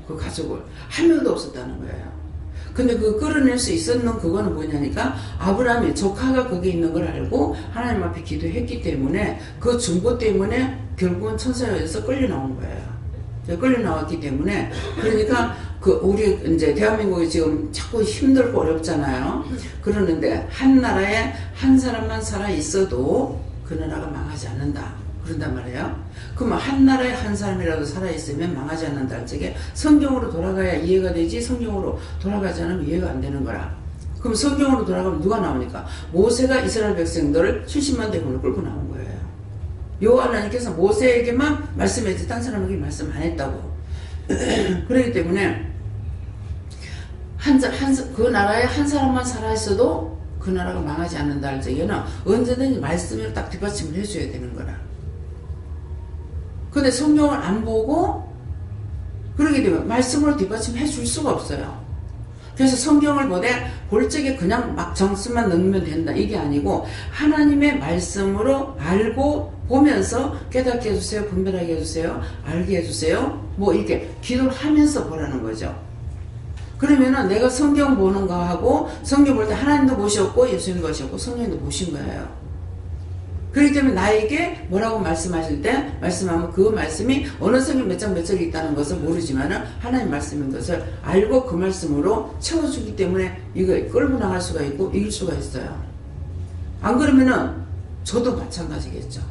A: 그 가족을. 한 명도 없었다는 거예요. 근데 그 끌어낼 수 있었는 그거는 뭐냐니까 아브라함이 조카가 거기 있는 걸 알고 하나님 앞에 기도했기 때문에 그 증거 때문에 결국은 천사에 의해서 끌려 나온 거예요. 끌려 나왔기 때문에 그러니까 우리 이제 대한민국이 지금 자꾸 힘들고 어렵잖아요. 그러는데 한 나라에 한 사람만 살아 있어도 그 나라가 망하지 않는다. 그런단 말이에요. 그럼 한 나라에 한 사람이라도 살아있으면 망하지 않는다 할 적에 성경으로 돌아가야 이해가 되지 성경으로 돌아가지 않으면 이해가 안 되는 거라. 그럼 성경으로 돌아가면 누가 나오니까? 모세가 이스라엘 백성들을 70만 대군을 끌고 나온 거예요. 여호와 하나님께서 모세에게만 말씀했지 딴 사람에게 말씀 안 했다고. 그렇기 때문에 그 나라에 한 사람만 살아있어도 그 나라가 망하지 않는다 할 적에는 언제든지 말씀을 딱 뒷받침을 해줘야 되는 거라. 근데 성경을 안 보고 그러게 되면 말씀으로 뒷받침해 줄 수가 없어요. 그래서 성경을 보되 볼 적에 그냥 막 정수만 넣으면 된다 이게 아니고 하나님의 말씀으로 알고 보면서 깨닫게 해주세요. 분별하게 해주세요. 알게 해주세요. 뭐 이렇게 기도를 하면서 보라는 거죠. 그러면은 내가 성경 보는 거하고 성경 볼 때 하나님도 보셨고 예수님도 보셨고 성령님도 보신 거예요. 그렇기 때문에 나에게 뭐라고 말씀하실 때 말씀하면 그 말씀이 어느 성경 몇 장 몇 절이 있다는 것을 모르지만은 하나님 말씀인 것을 알고 그 말씀으로 채워주기 때문에 이거 끌고 나갈 수가 있고 이길 수가 있어요. 안 그러면은 저도 마찬가지겠죠.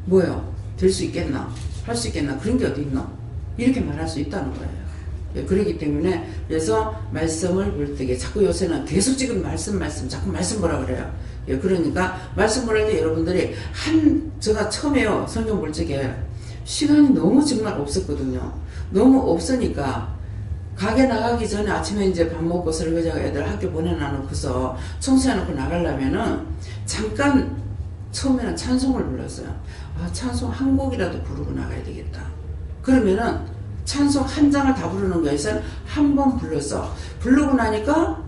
A: 뭐요? 될 수 있겠나? 할 수 있겠나? 그런 게 어디 있나? 이렇게 말할 수 있다는 거예요. 예, 그렇기 때문에 그래서 말씀을 볼 때에 자꾸 요새는 계속 지금 말씀 자꾸 말씀 보라 그래요. 예, 그러니까 말씀 보라 할 때 여러분들이 제가 처음에요 성경 볼 적에 시간이 너무 정말 없었거든요. 너무 없으니까 가게 나가기 전에 아침에 이제 밥 먹고 설거지하고 애들 학교 보내놔놓고서 청소해놓고 나가려면은 잠깐 처음에는 찬송을 불렀어요. 아, 찬송 한 곡이라도 부르고 나가야 되겠다. 그러면은 찬송 한 장을 다 부르는 거에서 한 번 불렀어. 부르고 나니까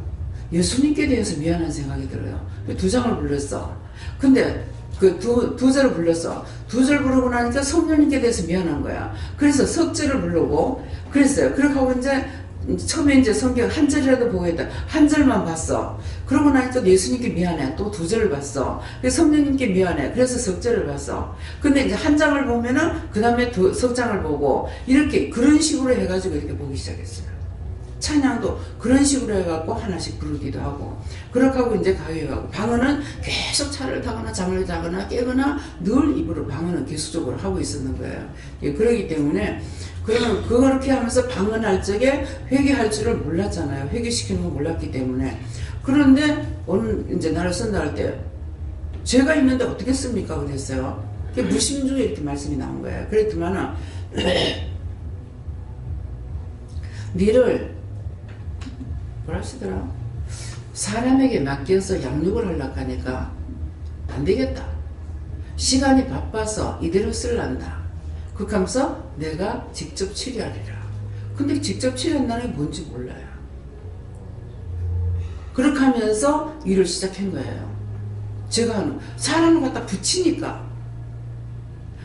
A: 예수님께 대해서 미안한 생각이 들어요. 2장을 불렀어. 근데 그 두 절을 불렀어. 2절 부르고 나니까 성령님께 대해서 미안한 거야. 그래서 석 절을 부르고 그랬어요. 그렇게 하고 이제 처음에 이제 성경 한 절이라도 보고 있다. 한 절만 봤어. 그러고 나니까 예수님께 미안해. 또 2절을 봤어. 그래서 성령님께 미안해. 그래서 석 절을 봤어. 근데 이제 한 장을 보면은 그 다음에 석 장을 보고 이렇게 그런 식으로 해가지고 이렇게 보기 시작했어요. 찬양도 그런 식으로 해갖고 하나씩 부르기도 하고 그렇게 하고 이제 가요에 가고 방언은 계속 차를 타거나 잠을 자거나 깨거나 늘 입으로 방언은 계속적으로 하고 있었는 거예요. 예, 그러기 때문에 그러면 그렇게 하면서 방언할 적에 회개할 줄을 몰랐잖아요. 회개시키는 거 몰랐기 때문에. 그런데 오늘 이제 나를 쓴다할 때 죄가 있는데 어떻게 씁니까? 그랬어요. 무심중에 이렇게 말씀이 나온 거예요. 그랬더만은 니를 뭐라 하시더라? 사람에게 맡겨서 양육을 하려고 하니까 안 되겠다. 시간이 바빠서 이대로 쓸란다. 그렇게 하면서 내가 직접 치료하리라. 근데 직접 치료한다는 게 뭔지 몰라요. 그렇게 하면서 일을 시작한 거예요. 제가 사람을 갖다 붙이니까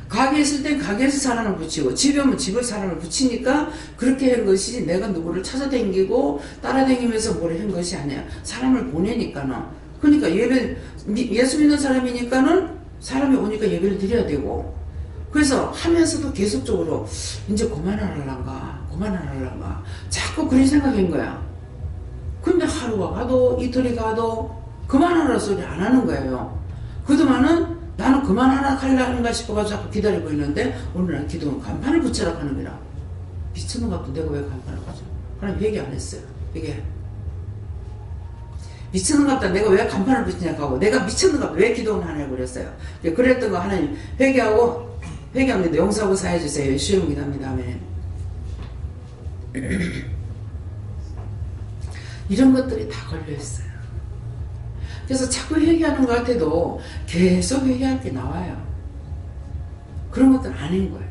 A: 가게에 있을 땐 가게에서 사람을 붙이고 집에 오면 집에 사람을 붙이니까 그렇게 한 것이 내가 누구를 찾아다니고 따라다니면서 뭘 한 것이 아니야. 사람을 보내니까는. 그러니까 예수 믿는 사람이니까는 사람이 오니까 예배를 드려야 되고 그래서 하면서도 계속적으로 이제 그만하려는가 자꾸 그런 생각인 거야. 근데 하루가 가도 이틀이 가도 그만하라 소리 안 하는 거예요. 그동안은 나는 그만하려는가 싶어가지고 자꾸 기다리고 있는데 오늘 난 기도는 간판을 붙이라고 하는 거라. 미쳤는 것 같고 내가 왜 간판을 붙여? 하나님 회개 안 했어요. 회개. 미쳤는 것 같다. 내가 왜 간판을 붙이냐고 하고 내가 미쳤는 것 같다. 왜 기도는 하냐고 그랬어요. 그랬던 거 하나님 회개합니다. 용서하고 사해주세요. 예수의 이름으로 기도합니다. 아멘. 이런 것들이 다 걸려있어요. 그래서 자꾸 회개하는 것 같아도 계속 회개할 게 나와요. 그런 것들은 아닌 거예요.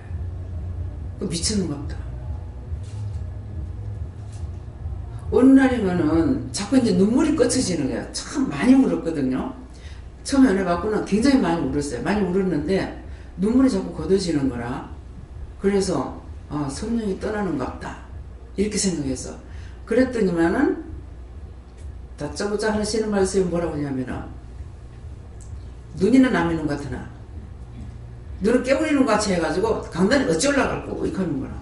A: 미치는 것 같다. 어느 날이면은 자꾸 이제 눈물이 꽂혀지는 거예요. 참 많이 울었거든요. 처음에 연애 받고는 굉장히 많이 울었어요. 많이 울었는데 눈물이 자꾸 걷어지는 거라. 그래서 성령이 떠나는 것 같다. 이렇게 생각해서 그랬더니만은 다짜고짜 하시는 말씀이 뭐라고 하냐면은 눈이는 남이는 것 같으나 눈을 깨부리는 것 같이 해가지고 강단에 어찌 올라갈 거고 이렇게 하는 거라.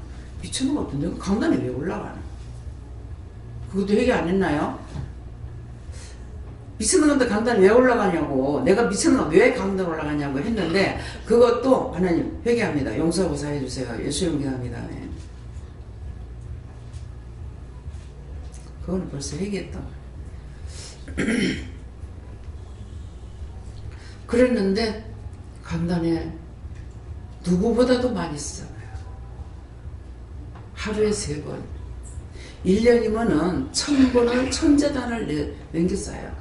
A: 미쳤는 것 같은데 강단에 왜 올라가나? 그것도 회개 안 했나요? 미쳤는 건데 강단에 왜 올라가냐고 내가 미쳤는 건 왜 강단에 올라가냐고 했는데 그것도 하나님 회개합니다. 용서하고 사해주세요. 예수님 기도합니다. 네. 그거는 벌써 회개했던 거예요. 그랬는데 강단에 누구보다도 많이 쓰잖아요. 하루에 3번 1년이면은 1000번을 천재단을 남겼어요.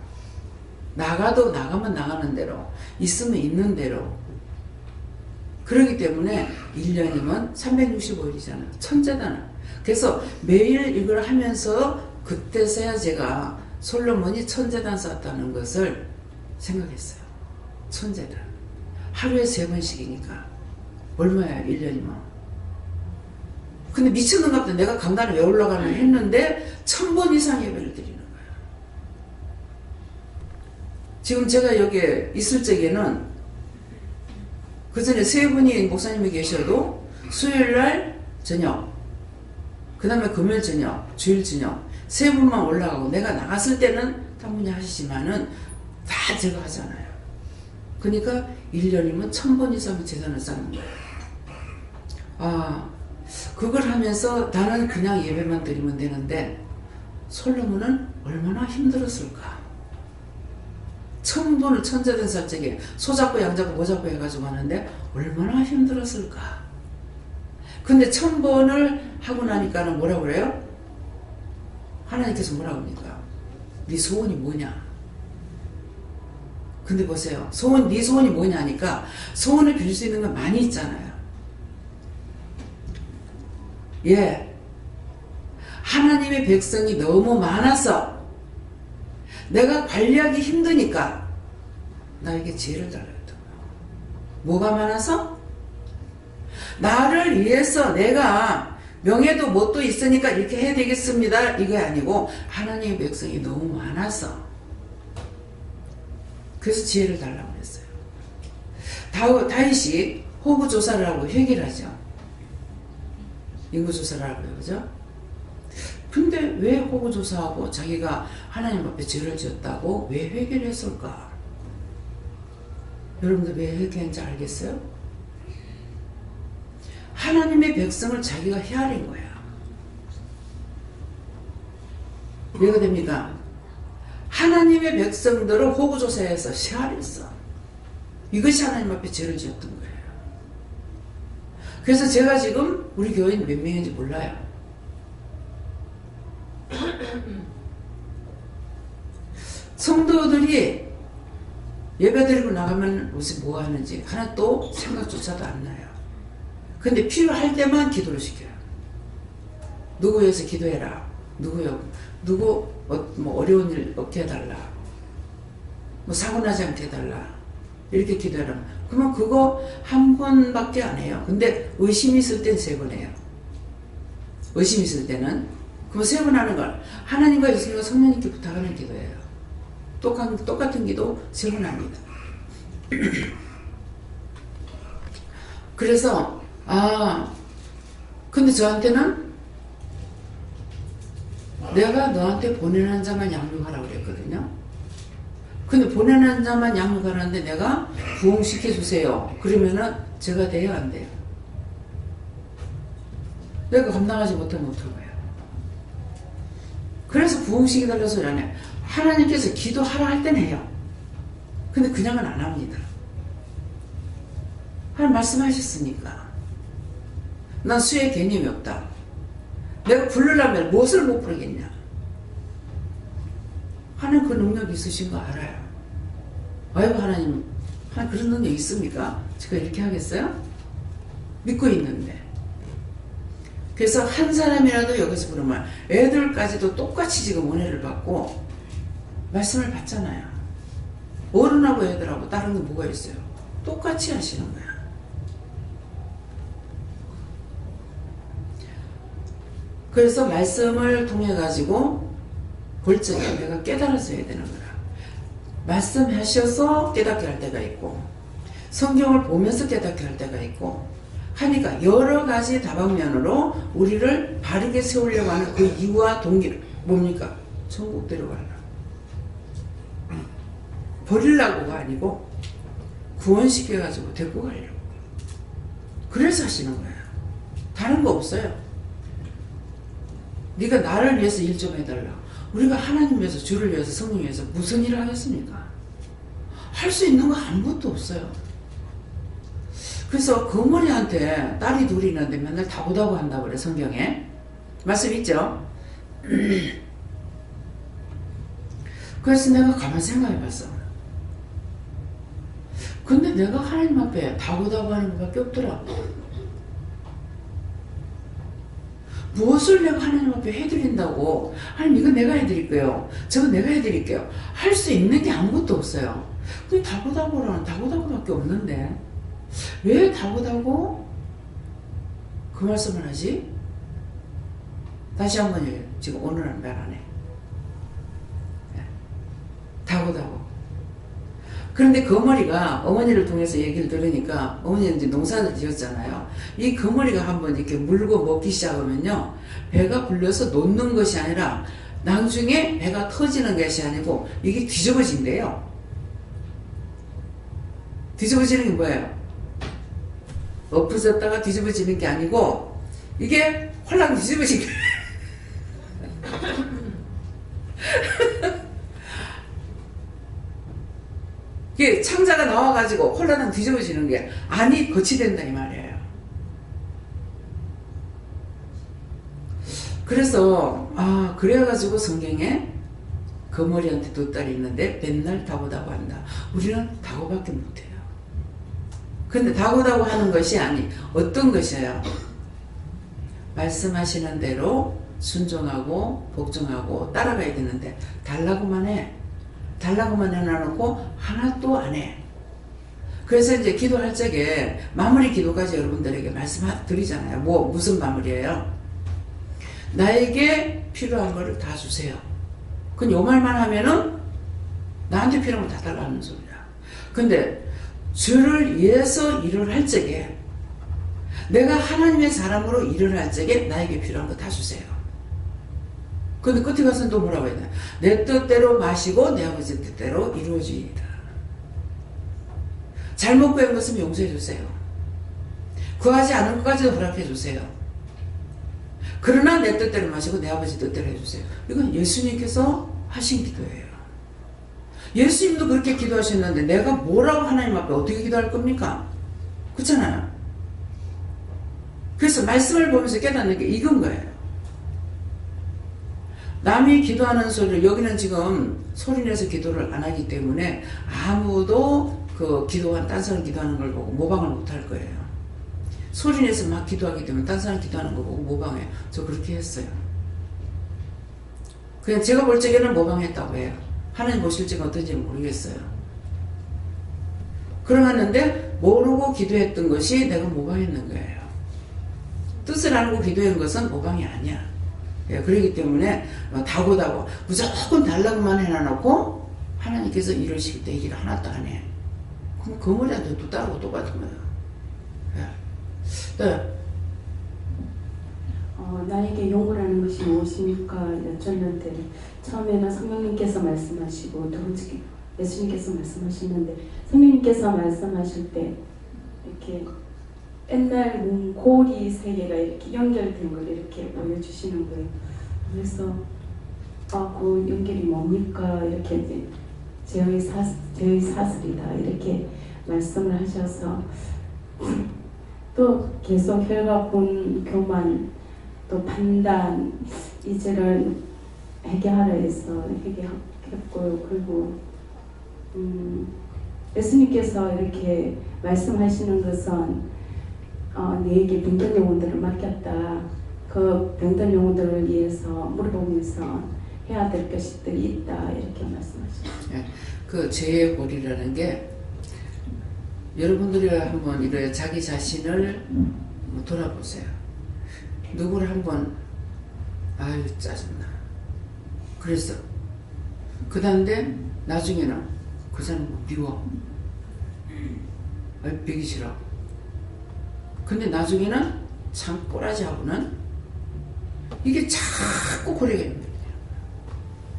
A: 나가면 나가는 대로 있으면 있는 대로. 그렇기 때문에 1년이면 365일이잖아요. 천재단을. 그래서 매일 이걸 하면서 그때서야 제가 솔로몬이 천재단 썼다는 것을 생각했어요. 천재단. 하루에 3번씩이니까 얼마야 1년이면. 근데 미쳤는 것 같아. 내가 강단에 왜 올라가나 했는데 1000번 이상 예배를 드리는 거예요. 지금 제가 여기 있을 적에는 그 전에 세 분이 목사님이 계셔도 수요일날 저녁, 그 다음에 금요일 저녁, 주일 저녁 세 분만 올라가고 내가 나갔을 때는 당분이 하시지만은 다 제가 하잖아요. 그러니까 1년이면 1000번 이상 재산을 쌓는 거예요. 아, 그걸 하면서 나는 그냥 예배만 드리면 되는데 솔로몬은 얼마나 힘들었을까. 1000번을 천재된 살적에 소잡고 양잡고 모잡고 해가지고 하는데 얼마나 힘들었을까. 근데 1000번을 하고 나니까는 뭐라고 그래요? 하나님께서 뭐라고 합니까? 네 소원이 뭐냐? 근데 보세요. 네 소원이 뭐냐 하니까 소원을 빌 수 있는 건 많이 있잖아요. 예. 하나님의 백성이 너무 많아서 내가 관리하기 힘드니까 나에게 지혜를 달라 했던 거야. 뭐가 많아서? 나를 위해서 내가 명예도 뭣도 있으니까 이렇게 해야 되겠습니다. 이게 아니고 하나님의 백성이 너무 많아서 그래서 지혜를 달라고 했어요. 다윗이 호구조사를 하고 회개를 하죠. 인구조사를 하고요. 그죠? 근데 왜 호구조사하고 자기가 하나님 앞에 죄를 지었다고 왜 회개를 했을까? 여러분들 왜 회개했는지 알겠어요? 하나님의 백성을 자기가 헤아린 거야. 왜가 됩니까? 하나님의 백성들을 호구조사해서 헤아렸어. 이것이 하나님 앞에 죄를 지었던 거예요. 그래서 제가 지금 우리 교인 몇 명인지 몰라요. 성도들이 예배드리고 나가면 무슨 뭐 하는지 하나도 생각조차도 안 나요. 근데 필요할 때만 기도를 시켜요. 누구 위해서 기도해라. 누구 뭐 어려운 일 없게 해달라. 뭐 사고 나지 않게 해달라. 이렇게 기도해라. 그러면 그거 한 번밖에 안 해요. 근데 의심이 있을 땐 3번 해요. 의심이 있을 때는 그럼 3번 하는 걸 하나님과 예수님과 성령님께 부탁하는 기도예요. 똑같은 기도 3번 합니다. 그래서 근데 저한테는 내가 너한테 보내는 자만 양육하라고 그랬거든요. 근데 보내는 자만 양육하라는데 내가 부흥시켜주세요. 그러면은 제가 돼요? 안 돼요? 내가 감당하지 못하면 어떨 거예요? 그래서 부흥시켜달라는 소리 안 해요. 하나님께서 기도하라 할 땐 해요. 근데 그냥은 안 합니다. 하나님 말씀하셨으니까. 난 수의 개념이 없다. 내가 부르려면 무엇을 못 부르겠냐? 하나님 그 능력이 있으신 거 알아요. 아이고 하나님 그런 능력이 있습니까? 제가 이렇게 하겠어요? 믿고 있는데. 그래서 한 사람이라도 여기서 부르면 애들까지도 똑같이 지금 은혜를 받고 말씀을 받잖아요. 어른하고 애들하고 다른 게 뭐가 있어요? 똑같이 하시는 거야. 그래서 말씀을 통해 가지고 볼 적에 내가 깨달았어야 되는 거야. 말씀하셔서 깨닫게 할 때가 있고 성경을 보면서 깨닫게 할 때가 있고 하니까 여러 가지 다방면으로 우리를 바르게 세우려고 하는 그 이유와 동기를 뭡니까? 천국 데려가려고. 버리려고가 아니고 구원시켜가지고 데리고 가려고. 그래서 하시는 거예요. 다른 거 없어요. 네가 나를 위해서 일 좀 해달라. 우리가 하나님 위해서, 주를 위해서, 성령 위해서 무슨 일을 하겠습니까? 할 수 있는 거 아무것도 없어요. 그래서 거머리한테 딸이 둘이 있는데 맨날 다보다고 한다고 그래. 성경에 말씀 있죠? 그래서 내가 가만히 생각해 봤어. 근데 내가 하나님 앞에 다보다고 하는 것밖에 없더라고. 무엇을 내가 하나님 앞에 해드린다고. 하나님 이거 내가 해드릴게요. 저거 내가 해드릴게요. 할 수 있는 게 아무것도 없어요. 근데 다보다고라는 다보다고밖에 없는데 왜 다보다고 그 말씀을 하지? 다시 한번 얘기해요. 지금 오늘은 말 안 해. 다보다고. 그런데 거머리가 어머니를 통해서 얘기를 들으니까 어머니는 이제 농사를 지었잖아요. 이 거머리가 한번 이렇게 물고 먹기 시작하면요. 배가 불려서 놓는 것이 아니라 나중에 배가 터지는 것이 아니고 이게 뒤집어진대요. 뒤집어지는 게 뭐예요? 엎어졌다가 뒤집어지는 게 아니고 이게 홀랑 뒤집어진 게 이게 창자가 나와가지고 홀라당 뒤집어지는 게 안이 거치된다 이 말이에요. 그래서 그래가지고 성경에 거머리한테 두 딸이 있는데 맨날 다고다고 한다. 우리는 다고밖에 못해요. 근데 다고다고 하는 것이 아니 어떤 것이에요? 말씀하시는 대로 순종하고 복종하고 따라가야 되는데 달라고만 해. 달라고만 해놔놓고 하나도 안 해. 그래서 이제 기도할 적에 마무리 기도까지 여러분들에게 말씀드리잖아요. 무슨 마무리예요? 나에게 필요한 거를 다 주세요. 그건 요 말만 하면은 나한테 필요한 거 다 달라는 소리야. 근데 주를 위해서 일을 할 적에 내가 하나님의 사람으로 일을 할 적에 나에게 필요한 거 다 주세요. 근데 끝에 가서는 또 뭐라고 해야 되나? 내 뜻대로 마시고 내 아버지 뜻대로 이루어지이다. 잘못 구한 것은 용서해 주세요. 구하지 않은 것까지도 허락해 주세요. 그러나 내 뜻대로 마시고 내 아버지 뜻대로 해주세요. 이건 예수님께서 하신 기도예요. 예수님도 그렇게 기도하셨는데 내가 뭐라고 하나님 앞에 어떻게 기도할 겁니까? 그렇잖아요. 그래서 말씀을 보면서 깨닫는 게 이건 거예요. 남이 기도하는 소리를 여기는 지금 소리내서 기도를 안 하기 때문에 아무도 그 딴 사람 기도하는 걸 보고 모방을 못 할 거예요. 소리내서 막 기도하기 때문에 딴 사람 기도하는 거 보고 모방해요. 저 그렇게 했어요. 그냥 제가 볼 적에는 모방했다고 해요. 하나님 보실 적은 어떤지 모르겠어요. 그러는데 모르고 기도했던 것이 내가 모방했는 거예요. 뜻을 알고 기도한 것은 모방이 아니야. 예, 그렇기 때문에 다고다고 무조건 달라고만 해놔놓고 하나님께서 이러실 때 일 하나도 안 해. 그럼 거머리한테도 따르고 똑같은 거예요. 예. 네.
E: 나에게 용어라는 것이 무엇입니까? 여쭈었는데 처음에는 성령님께서 말씀하시고 두 번째 예수님께서 말씀하시는데 성령님께서 말씀하실 때 이렇게 옛날 고리 세 개가 이렇게 연결된 걸 이렇게 보여주시는 거예요. 그래서 그 연결이 뭡니까? 이렇게 이제 제의 사슬이다 이렇게 말씀을 하셔서 또 계속 혈과 본 교만 또 판단 이제를 해결하라 해서 해결했고요. 그리고 예수님께서 이렇게 말씀하시는 것은 너에게 병든 영혼들을 맡겼다. 그 병든 영혼들을 위해서 물어보면서 해야 될 것들이 있다. 이렇게 말씀하셨어요.
A: 네, 그 죄의 고리라는 게 여러분들이 한번 이래 자기 자신을 돌아보세요. 누구를 한번 아유 짜증나. 그랬어. 그 다음에 나중에는 그 사람 미워. 아유 배기 싫어. 근데 나중에는 참 꼬라지하고는 이게 자꾸 고리가 있는 거예요.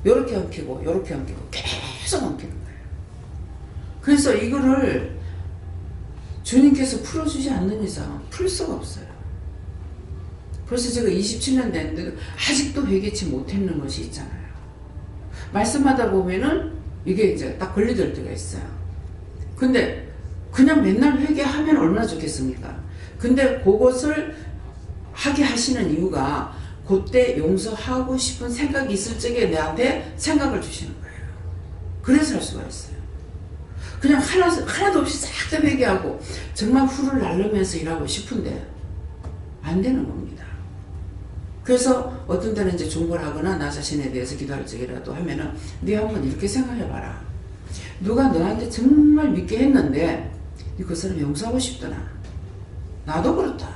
A: 요렇게 엉키고 요렇게 엉키고 계속 엉키는 거예요. 그래서 이거를 주님께서 풀어주지 않는 이상 풀 수가 없어요. 벌써 제가 27년 됐는데도 아직도 회개치 못했는 것이 있잖아요. 말씀하다 보면은 이게 이제 딱 걸리들 때가 있어요. 근데 그냥 맨날 회개하면 얼마나 좋겠습니까? 근데 그것을 하게 하시는 이유가 그때 용서하고 싶은 생각이 있을 적에 내한테 생각을 주시는 거예요. 그래서 할 수가 있어요. 그냥 하나도 없이 싹 다 회개하고 정말 후를 날르면서 일하고 싶은데 안 되는 겁니다. 그래서 어떤 때는 이제 중보를 하거나 나 자신에 대해서 기도할 적이라도 하면은 네 한번 이렇게 생각해봐라. 누가 너한테 정말 믿게 했는데 그 사람 용서하고 싶더나. 나도 그렇다.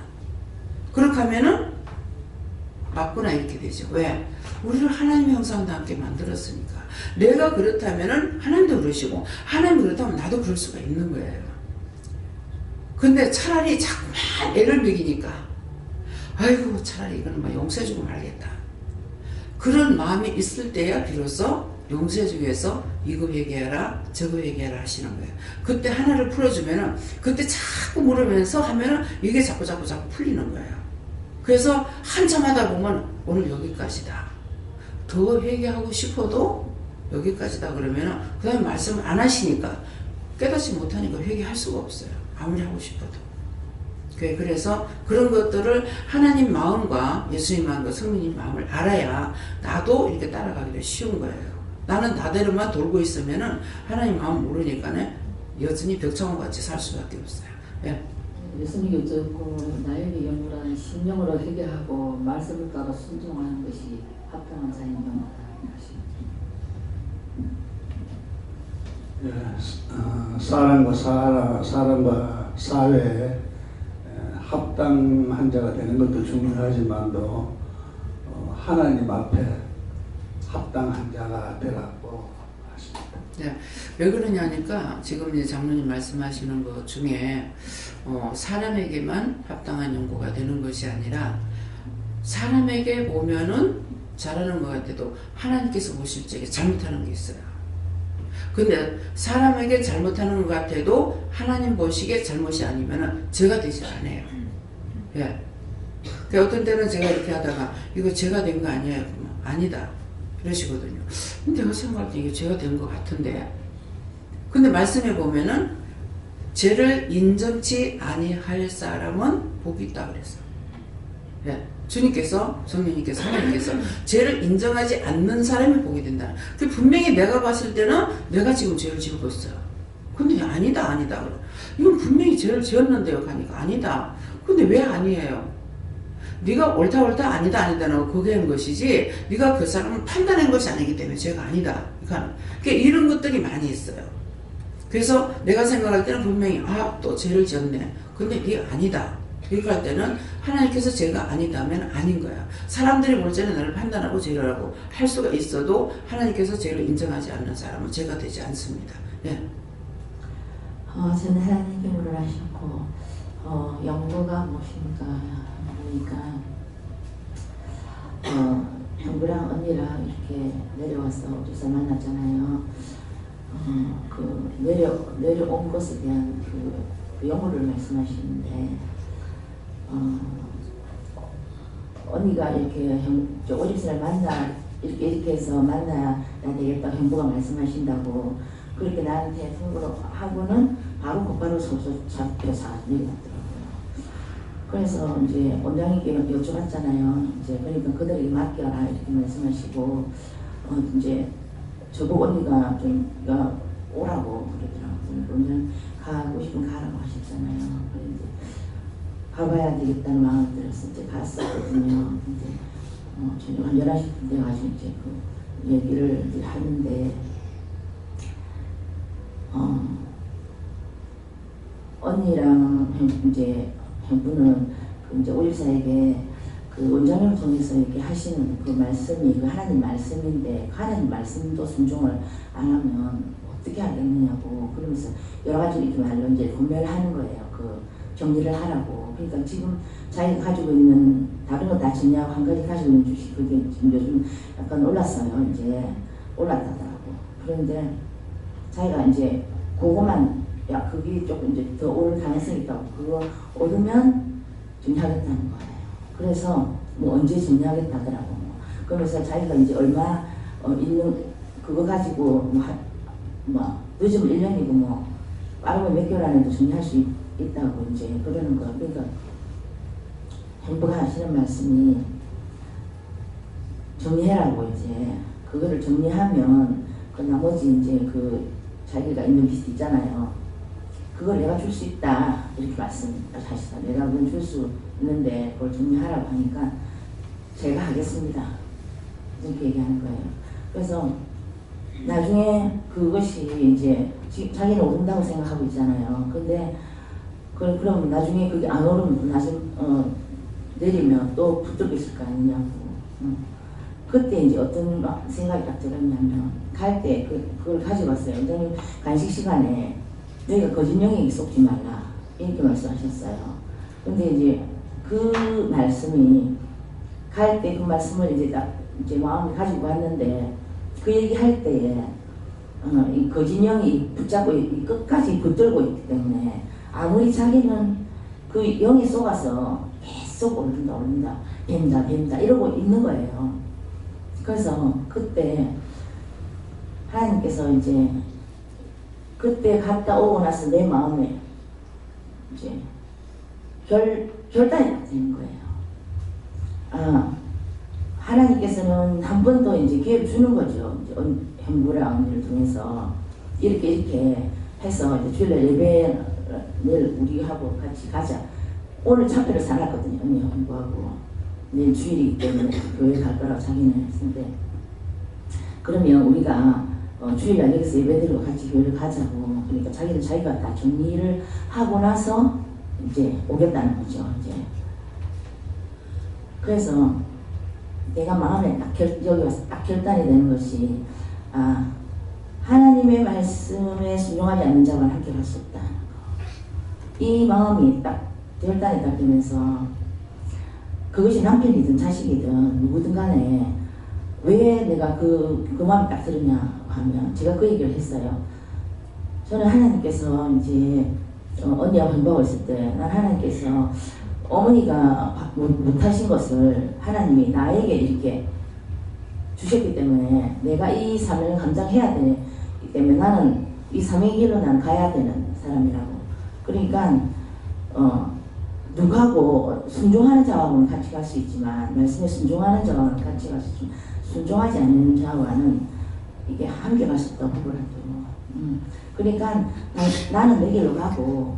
A: 그렇게 하면은 맞구나 이렇게 되죠. 왜? 우리를 하나님의 형상과 함께 만들었으니까. 내가 그렇다면은 하나님도 그러시고 하나님이 그렇다면 나도 그럴 수가 있는 거예요. 근데 차라리 자꾸만 애를 먹이니까 아이고 차라리 이거는 막 용서해주고 말겠다. 그런 마음이 있을 때야 비로소 용서해주기 위해서 이거 회개하라 저거 회개하라 하시는 거예요. 그때 하나를 풀어주면은 그때 자꾸 물으면서 하면은 이게 자꾸 풀리는 거예요. 그래서 한참 하다 보면 오늘 여기까지다. 더 회개하고 싶어도 여기까지다 그러면은 그 다음에 말씀을 안 하시니까 깨닫지 못하니까 회개할 수가 없어요. 아무리 하고 싶어도. 그래서 그런 것들을 하나님 마음과 예수님 마음과 성령님 마음을 알아야 나도 이렇게 따라가기도 쉬운 거예요. 나는 나대로만 돌고 있으면은 하나님 마음 모르니까 여전히 벽창호 같이 살 수밖에 없어요. 예.
N: 예수님이 어쩌고 나에게 영원한 심령으로 회개하고 말씀을 따라 순종하는 것이 합당한 자의 영화다.
O: 사람과 사회에 합당한 자가 되는 것도 중요하지만도 하나님 앞에 합당한 자가 되라고 하십니다.
A: 네, 왜 그러냐니까 지금 이제 장로님 말씀하시는 것 중에 사람에게만 합당한 연고가 되는 것이 아니라 사람에게 보면은 잘하는 것 같아도 하나님께서 보실 적에 잘못하는 게 있어요. 근데 사람에게 잘못하는 것 같아도 하나님 보시기에 잘못이 아니면은 죄가 되지 않아요. 예. 어떤 때는 제가 이렇게 하다가 이거 죄가 된 거 아니에요? 아니다. 이러시거든요. 근데 내가 생각할 때 이게 죄가 된 것 같은데. 근데 말씀해 보면은 죄를 인정치 아니할 사람은 복이 있다 그랬어요. 예. 주님께서, 성령님께서, 하나님께서 죄를 인정하지 않는 사람이 복이 된다. 분명히 내가 봤을 때는 내가 지금 죄를 지고 있어요. 근데 아니다. 이건 분명히 죄를 지었는데요. 하니까 아니다. 근데 왜 아니에요? 네가 옳다 아니다는 그게 한 것이지 네가 그 사람을 판단한 것이 아니기 때문에 죄가 아니다. 그러니까 이런 것들이 많이 있어요. 그래서 내가 생각할 때는 분명히 또 죄를 지었네. 근데 이게 아니다. 이렇게 할 때는 하나님께서 죄가 아니다면 아닌 거야. 사람들이 볼 때는 나를 판단하고 죄를 하고 할 수가 있어도 하나님께서 죄를 인정하지 않는 사람은 죄가 되지 않습니다. 예.
N: 저는 하나님 기물을 하셨고 영도가 무엇입니까? 그러니까 형부랑 언니랑 이렇게 내려와서 어디서 만났잖아요. 내려온 것에 대한 그 영어를 말씀하시는데 언니가 이렇게 오집사를 만나 이렇게 해서 만나야 되겠다 형부가 말씀하신다고 그렇게 나한테 통보를 하고는 바로 곧바로 잡혀서 내려왔더라고요. 그래서 이제 원장님께 여쭤봤잖아요. 이제 그러니까 그들에게 맡겨라 이렇게 말씀하시고 이제 저보고 언니가 좀 오라고 그러더라고요. 원장 가고 싶으면 가라고 하셨잖아요. 그래서 이제 가봐야 되겠다는 마음이 들어서 이제 갔었거든요. 근데 저녁 한 11시쯤 돼가지고 이제 그 얘기를 이제 하는데 언니랑 이제 형부는 이제 오일사에게 그 원장님을 통해서 이렇게 하시는 그 말씀이 그 하나님 말씀인데 그 하나님 말씀도 순종을 안 하면 어떻게 하겠느냐고 그러면서 여러 가지 이렇게 말로 이제 고민하는 거예요. 그 정리를 하라고. 그러니까 지금 자기가 가지고 있는 다른 거 다 정리하고 한 가지 가지고 있는 주식 그게 지금 요즘 약간 올랐어요. 이제 올랐다더라고. 그런데 자기가 이제 그거만 그게 조금 이제 더 오를 가능성이 있다고 그거 오르면 정리하겠다는 거예요. 그래서 뭐 언제 정리하겠다 하더라고. 그러면서 자기가 이제 얼마 있는 그거 가지고 뭐 늦으면 1년이고 뭐 빠르면 몇 개월 안에도 정리할 수 있다고 이제 그러는 거야. 그러니까 형부가 하시는 말씀이 정리해라고 이제 그거를 정리하면 그 나머지 이제 그 자기가 있는 빚 있잖아요. 그걸 내가 줄 수 있다 이렇게 말씀하시다. 내가 그걸 줄 수 있는데 그걸 정리하라고 하니까 제가 하겠습니다 이렇게 얘기하는 거예요. 그래서 나중에 그것이 이제 자기는 오른다고 생각하고 있잖아요. 근데 그럼 나중에 그게 안 오르면 나중에 내리면 또 붙들고 있을 거 아니냐고. 그때 이제 어떤 생각이 딱 들었냐면 갈 때 그걸 가져갔어요. 원장님 간식 시간에 너희가 거짓령에게 속지 말라 이렇게 말씀하셨어요. 근데 이제 그 말씀이 갈 때 그 말씀을 이제 딱 이제 마음을 가지고 갔는데 그 얘기할 때에 이 거짓령이 붙잡고 끝까지 붙들고 있기 때문에 아무리 자기는 그 영에 속아서 계속 오른다 뱀다 이러고 있는 거예요. 그래서 그때 하나님께서 이제 그때 갔다 오고 나서 내 마음에 이제 결단이 되는 거예요. 하나님께서는 한 번 더 이제 기회를 주는 거죠. 이제 현부라 언니를 통해서 이렇게 해서 이제 주일날 예배를 우리하고 같이 가자. 오늘 차표를 사놨거든요. 언니 현부하고 내일 주일이기 때문에 교회 갈 거라고 자기는 했는데 그러면 우리가 주일날 여기서 예배드리고 같이 교회를 가자고. 그러니까 자기는 자기가 다 정리를 하고 나서 이제 오겠다는 거죠. 이제 그래서 내가 마음에 여기 와서 딱 결단이 되는 것이 하나님의 말씀에 순종하지 않는 자만 함께 갈 수 없다는 거. 이 마음이 딱 결단이 딱 되면서 그것이 남편이든 자식이든 누구든 간에 왜 내가 그 마음이 딱 들었냐 하면 제가 그 얘기를 했어요. 저는 하나님께서 이제 언니하고 공부하고 있을 때 난 하나님께서 어머니가 못하신 것을 하나님이 나에게 이렇게 주셨기 때문에 내가 이 사명을 감당해야 되기 때문에 나는 이 사명의 길로 난 가야 되는 사람이라고. 그러니까 누구하고 순종하는 자와는 같이 갈 수 있지만 말씀에 순종하는 자와는 같이 갈 수 있지만 순종하지 않는 자와는 이게 함께 갈 수 없다고 그러더라고요. 그러니까 나는 내 길로 가고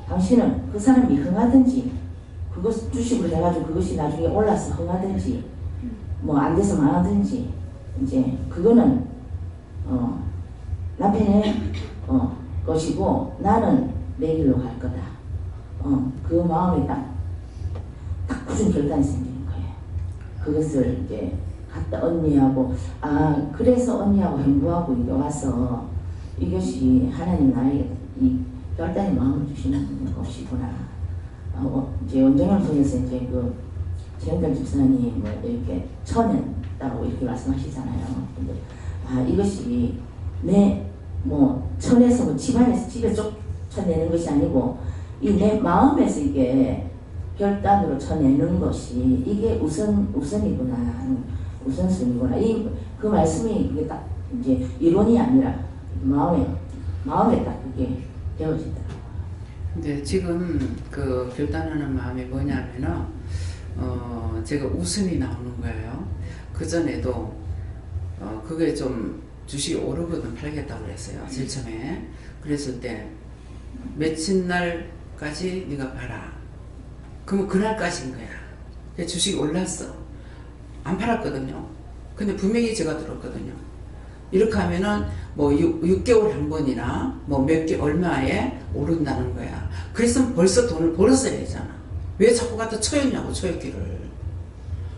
N: 당신은 그 사람이 흥하든지 그것 주식으로 해가지고 그것이 나중에 올라서 흥하든지 뭐 안 돼서 망하든지 이제 그거는 남편의 것이고 나는 내 길로 갈 거다. 그 마음에 딱 굳은 결단이 생기는 거예요. 그것을 이제 갔다 언니하고 그래서 언니하고 행보하고 이게 와서 이것이 하나님 나에게 이 결단의 마음을 주시는 것이구나. 이제 원장을 통해서 이제 그 최영달 집사님 뭐 이렇게 쳐낸다고 이렇게 말씀하시잖아요. 근데 이것이 내 뭐 쳐내서 뭐 집안에서 집에 쳐내는 것이 아니고 이 내 마음에서 이게 결단으로 쳐내는 것이 이게 우선이구나. 우선순위구나. 그 말씀이 이게 딱 이제 이론이 아니라 마음에 딱 그게 되어지더라고요.
A: 근데 지금 그 결단하는 마음이 뭐냐면은 제가 웃음이 나오는 거예요. 그 전에도 그게 좀 주식이 오르거든 팔겠다고 그랬어요. 제일 처음에 그랬을 때 며칠 날까지 네가 봐라. 그러면 그날까지인 거야. 주식이 올랐어. 안 팔았거든요. 근데 분명히 제가 들었거든요. 이렇게 하면은 뭐 6개월 한 번이나 뭐 몇 개 얼마에 오른다는 거야. 그래서 벌써 돈을 벌었어야 되잖아. 왜 자꾸 갖다 쳐였냐고 초였기를.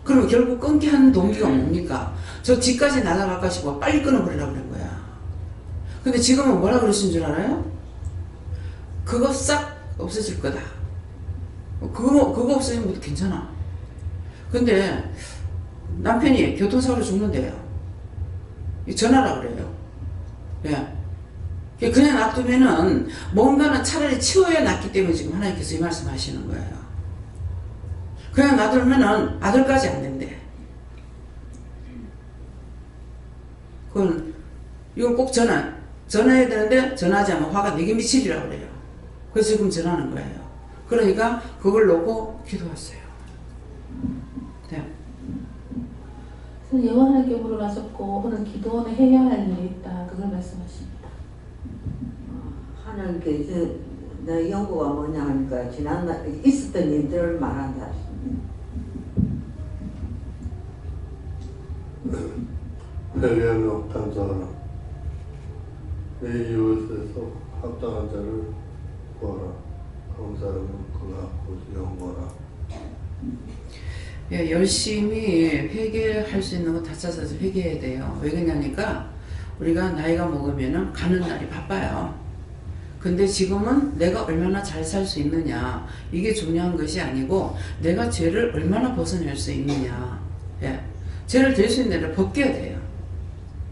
A: 그러면 결국 끊게 하는 동기가 뭡니까? 저 집까지 날아갈까 싶어 빨리 끊어버리라고 그런 거야. 근데 지금은 뭐라 그러신 줄 알아요? 그거 싹 없어질 거다. 그거 없어지면 것도 괜찮아. 근데 남편이 교통사고로 죽는데요. 전화라 그래요. 예. 그냥 놔두면은 뭔가는 차라리 치워야 낫기 때문에 지금 하나님께서 이 말씀 하시는 거예요. 그냥 놔두면은 아들까지 안 된대. 이건 꼭 전화해야 되는데 전화하지 않으면 화가 내게 미치리라고 그래요. 그래서 지금 전화하는 거예요. 그러니까 그걸 놓고 기도했어요. 네.
P: 영원하게 물어가셨고 오늘 기도원에 해야 할 일이 있다. 그걸 말씀하십니다.
M: 하나님께 내 연구가 뭐냐 하니까 지난날 있었던 일들을 말한다.
Q: 회개함이 없다는 자라 내 이웃에서 합당한 자를 구하라. 그런 사람은 그가 곧 영원하라.
A: 예, 열심히 회개할 수 있는 거 다 찾아서 회개해야 돼요. 왜 그러냐니까 우리가 나이가 먹으면은 가는 날이 바빠요. 근데 지금은 내가 얼마나 잘 살 수 있느냐, 이게 중요한 것이 아니고 내가 죄를 얼마나 벗어낼 수 있느냐. 예. 죄를 될 수 있는 데를 벗겨야 돼요.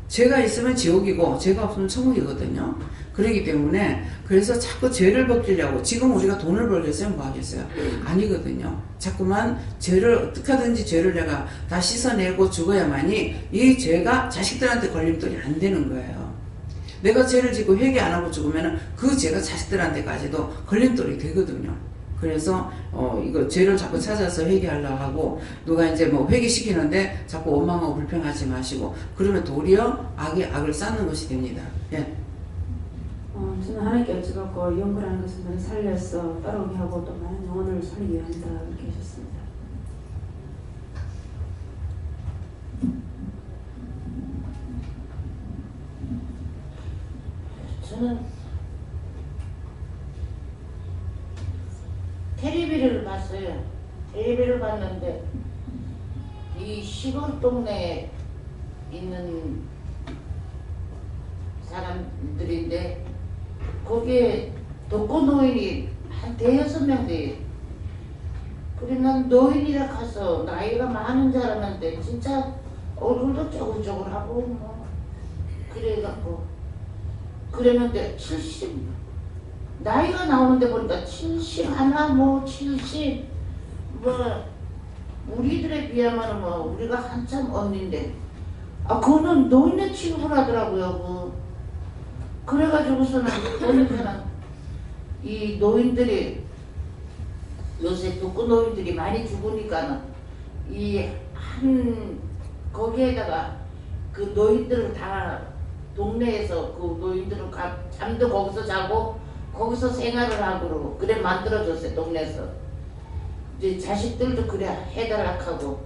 A: 죄가 있으면 지옥이고 죄가 없으면 천국이거든요. 그렇기 때문에 그래서 자꾸 죄를 벗기려고, 지금 우리가 돈을 벌겠어요? 뭐 하겠어요? 아니거든요. 자꾸만 죄를 어떻게 하든지 죄를 내가 다 씻어내고 죽어야만이 이 죄가 자식들한테 걸림돌이 안 되는 거예요. 내가 죄를 짓고 회개 안 하고 죽으면 그 죄가 자식들한테까지도 걸림돌이 되거든요. 그래서 이거 죄를 자꾸 찾아서 회개하려고 하고, 누가 이제 뭐 회개시키는데 자꾸 원망하고 불평하지 마시고, 그러면 도리어 악에 악을 쌓는 것이 됩니다. 예.
E: 저는 하나님께 여쭤봤고, 연구라는 것은 너를 살려서 따라오게 하고 또 많은 영혼을 살리기 위함이다, 그렇게 하셨습니다.
M: 저는 텔레비를 봤어요. 텔레비를 봤는데 이 시골 동네에 있는 사람들인데 거기에 독거노인이 한 5-6명 돼요. 그래 난 노인이라 가서 나이가 많은 줄 알았는데 진짜 얼굴도 쪼글쪼글하고 뭐 그래갖고 그랬는데 70 나이가 나오는데 보니까 71 뭐 70 뭐 우리들에 비하면 뭐 우리가 한참 언니인데 그거는 노인네 취급을 하더라고요. 그래가지고서는 보니까는 이 노인들이 요새 독거 노인들이 많이 죽으니까는 이 한 거기에다가 그 노인들을 다 동네에서 그 노인들은 잠도 거기서 자고 거기서 생활을 하고 그래 만들어줬어요. 동네에서 이제 자식들도 그래 해달라고 하고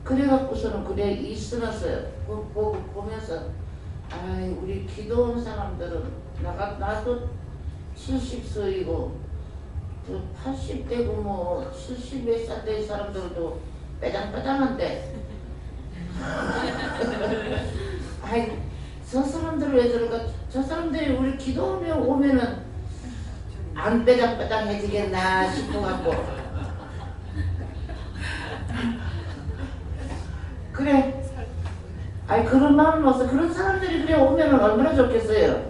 M: 그래갖고서는 그래 있으면서 보면서 아이 우리 기도원 사람들은 나도 70세이고 80대고 뭐 70몇 살 된 사람들도 빼장빼장한데 아이 저 사람들 왜 저럴까? 저 사람들이 우리 기도원에 오면은 안 빼장빼장해지겠나 싶어갖고 그래 아이 그런 마음을 먹어서 그런 사람들이 그래 오면은 얼마나 좋겠어요.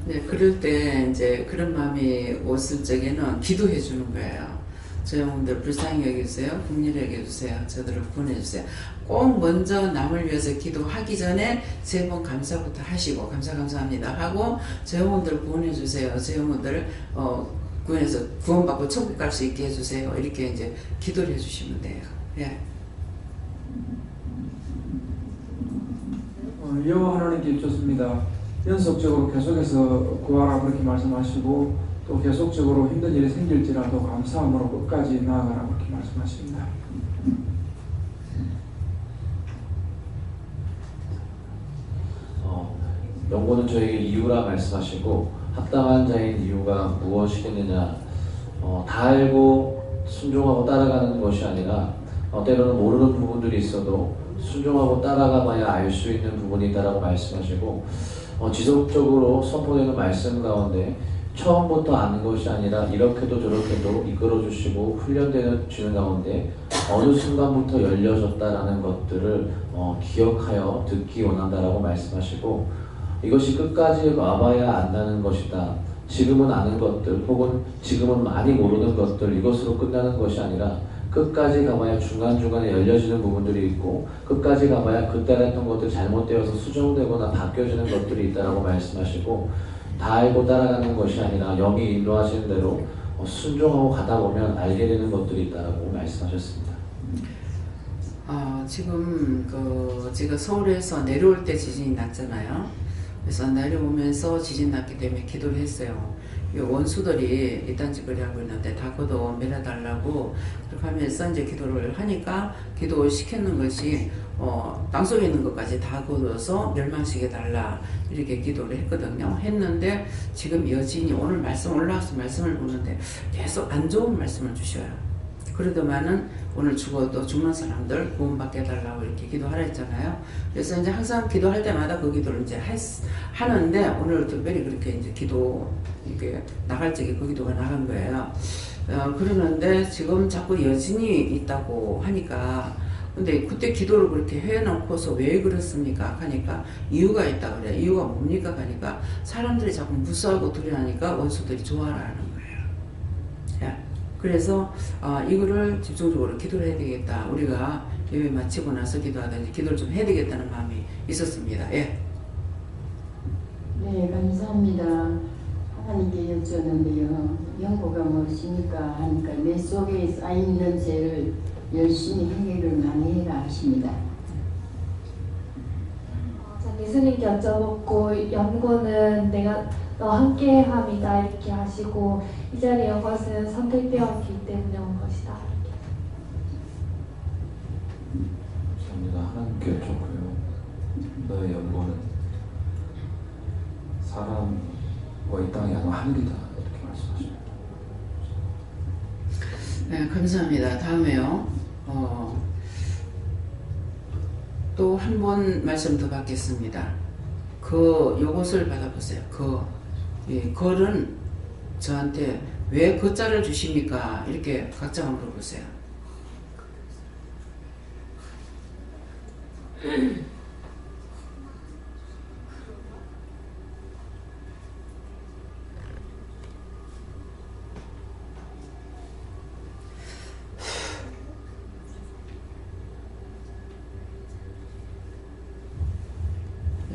A: 네, 그럴 때 이제 그런 마음이 왔을 적에는 기도해 주는 거예요. 저 영혼들 불쌍히 여겨주세요. 긍휼히 여겨주세요. 저들을 구원해주세요. 꼭 먼저 남을 위해서 기도하기 전에 3번 감사부터 하시고 감사합니다 하고 저 영혼들 구원해주세요. 저 영혼들 구원해서 구원받고 천국 갈 수 있게 해주세요. 이렇게 이제 기도를 해주시면 돼요. 예.
R: 여호와 하나님께 여쭙습니다. 연속적으로 계속해서 구하라 그렇게 말씀하시고 또 계속적으로 힘든 일이 생길지라도 감사함으로 끝까지 나아가라 그렇게 말씀하십니다.
S: 영고는 저에게 이유라 말씀하시고 합당한 자인 이유가 무엇이겠느냐 다 알고 순종하고 따라가는 것이 아니라 때로는 모르는 부분들이 있어도 순종하고 따라가봐야 알 수 있는 부분이 있다라고 말씀하시고 지속적으로 선포되는 말씀 가운데 처음부터 아는 것이 아니라 이렇게도 저렇게도 이끌어주시고 훈련되는 주는 가운데 어느 순간부터 열려졌다라는 것들을 기억하여 듣기 원한다라고 말씀하시고 이것이 끝까지 와봐야 안다는 것이다. 지금은 아는 것들 혹은 지금은 많이 모르는 것들 이것으로 끝나는 것이 아니라 끝까지 가봐야 중간중간에 열려지는 부분들이 있고 끝까지 가봐야 그때 했던 것들이 잘못되어서 수정되거나 바뀌어지는 것들이 있다라고 말씀하시고 다 알고 따라가는 것이 아니라 영이 인도하시는 대로 순종하고 가다 보면 알게 되는 것들이 있다라고 말씀하셨습니다.
A: 지금 제가 서울에서 내려올 때 지진이 났잖아요. 그래서 내려오면서 지진 났기 때문에 기도를 했어요. 원수들이 이딴짓거리 하고 있는데 다 걷어 매달라고 그렇게 하면서 이제 기도를 하니까 기도를 시켰는 것이 땅속에 있는 것까지 다 걷어서 멸망시켜 달라 이렇게 기도를 했거든요. 했는데 지금 여진이 오늘 말씀 올라와서 말씀을 보는데 계속 안 좋은 말씀을 주셔요. 그러더만은 오늘 죽어도 죽는 사람들 구원받게 해달라고 이렇게 기도하라 했잖아요. 그래서 이제 항상 기도할 때마다 그 기도를 이제 하는데 오늘 특별히 그렇게 이제 기도 이게 나갈 적에 그 기도가 나간 거예요. 그러는데 지금 자꾸 여진이 있다고 하니까 근데 그때 기도를 그렇게 해놓고서 왜 그렇습니까? 하니까 이유가 있다 그래. 이유가 뭡니까? 하니까 사람들이 자꾸 무서워하고 두려워하니까 원수들이 좋아라 하는 거예요. 예. 그래서 이거를 집중적으로 기도를 해야 되겠다. 우리가 예배 마치고 나서 기도하든지 기도를 좀 해야 되겠다는 마음이 있었습니다. 예.
T: 네, 감사합니다. 하나님께 여쭈었는데요. 영고가 무엇입니까? 하니까 내 속에 쌓여있는 죄를 열심히 해결을 많이 해라 하십니다.
C: 예수님께 여쭤봤고 연고는 내가 너 함께함이다 이렇게 하시고 이 자리에 온 것은 선택되었기 때문에 온 것이다.
D: 감사합니다. 하나님께 여쭈고요. 너의 연고는 사람과 이 땅이 아니라 하늘이다 이렇게 말씀하십니다.
A: 네, 감사합니다. 다음에요. 또 한 번 말씀 더 받겠습니다. 요것을 받아보세요. 걸은 저한테 왜 자를 주십니까? 이렇게 각자가 물어보세요.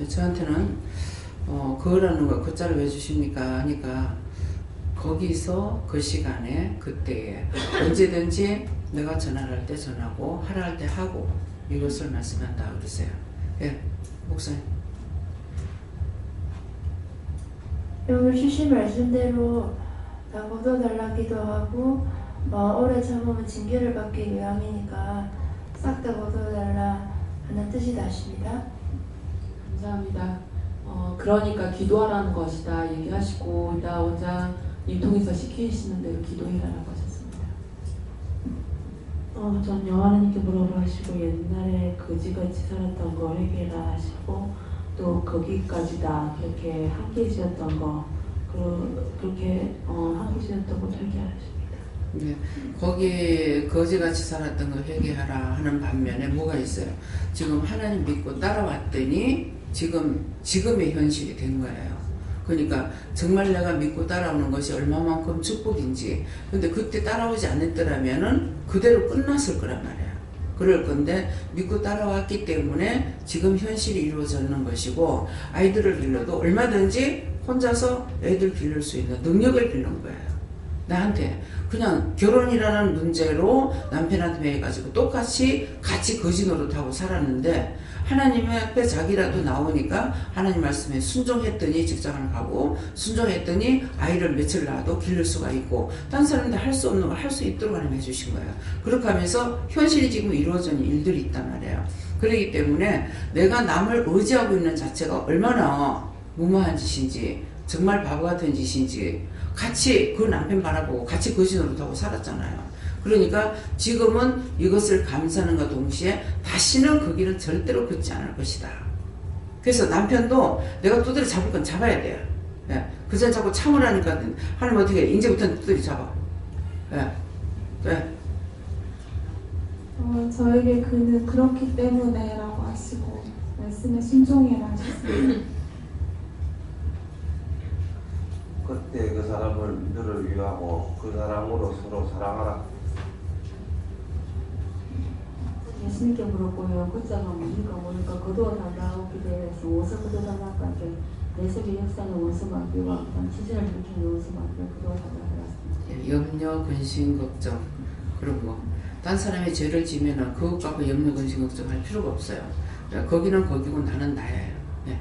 A: 저한테는 그거라는 거 자를 왜 주십니까? 하니까 거기서 그 시간에 그때에 언제든지 내가 전화를 할 때 전하고 하라 할 때 하고 이것을 말씀한다 그러세요. 예, 목사님.
J: 오늘 주신 말씀대로 다 거둬달라기도 하고 오래 참으면 징계를 받기 위함이니까 싹 다 거둬달라 하는 뜻이 나십니다.
P: 감사합니다. 그러니까 기도하라는 것이다 얘기하시고 나 원장님 통해서 시키시는 대로 기도해라라고 하셨습니다.
I: 전 여하나님께 물어보시고 옛날에 거지같이 살았던 거 회개라 하시고 또 거기까지 다 그렇게 함께 계셨던 거 그렇게 함께 계셨던 거 회개하십니다.
A: 네, 거기에 거지같이 살았던 거 회개하라 하는 반면에 뭐가 있어요? 지금 하나님 믿고 따라왔더니 지금의 현실이 된 거예요. 그러니까 정말 내가 믿고 따라오는 것이 얼마만큼 축복인지. 근데 그때 따라오지 않았더라면은 그대로 끝났을 거란 말이에요. 그럴 건데 믿고 따라왔기 때문에 지금 현실이 이루어지는 것이고 아이들을 길러도 얼마든지 혼자서 애들 기를 수 있는 능력을 기른 거예요. 나한테 그냥 결혼이라는 문제로 남편한테 매여가지고 똑같이 같이 거지 노릇하고 살았는데 하나님의 앞에 자기라도 나오니까 하나님 말씀에 순종했더니 직장을 가고 순종했더니 아이를 며칠 낳아도 기를 수가 있고 딴 사람들 할 수 없는 걸 할 수 있도록 하나님 해주신 거예요. 그렇게 하면서 현실이 지금 이루어지는 일들이 있단 말이에요. 그렇기 때문에 내가 남을 의지하고 있는 자체가 얼마나 무모한 짓인지 정말 바보 같은 짓인지 같이 그 남편 바라보고 같이 거지 노릇하고 살았잖아요. 그러니까 지금은 이것을 감사하는과 동시에 다시는 그 길은 절대로 걷지 않을 것이다. 그래서 남편도 내가 두드려 잡을 건 잡아야 돼요. 예. 그전 자꾸 참으라니까 하나님 어떻게 해? 이제부터는 두드려 잡아. 예. 네.
I: 저에게 그는 그렇기 때문에 라고 하시고 말씀에 순종해라 하셨습니다.
H: 그때 그 사람을 너를 위하고 그 사람으로 서로 사랑하라.
E: 예수님께 물었고요. 글자가 뭡니까 거두어달라고 기도해서 무엇을 거두어달라고 하죠. 내 속에 역사는 원수 맡기와 지진을 일으키는 원수 맡기와 거두어달라고 했습니다.
A: 염려, 근심, 걱정 그런 거. 딴 사람의 죄를 지면은 그것 갖고 염려, 근심, 걱정할 필요가 없어요. 거기는 거기고 나는 나예요. 네.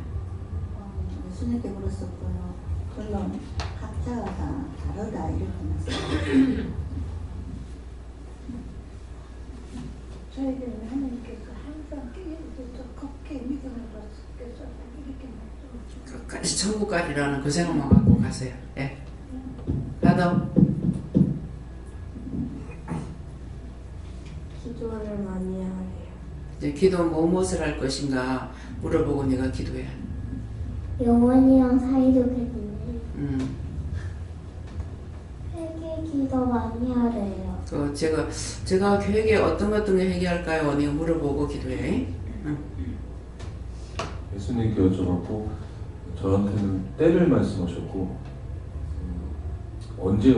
G: 예수님께 물었었고요. 물론 각자가 다 다르다 이렇게 말씀하셨어요.
F: 저에게는 하나님께서 항상 깨어있어서 걷게 믿음을 받겠어서 이렇게 말씀하시고
A: 끝까지 천국까지라는 그 생각만 갖고 가세요. 예. 받아. 기도 무엇을 할 것인가 물어보고 네가 기도해.
U: 영원이랑 사이좋게 지내. 회개 기도 많이 하래요.
A: 제가 회개 어떤 회개할까요? 네가 물어보고 기도해.
D: 예수님께 여쭤봤고 저한테는 때를 말씀하셨고 언제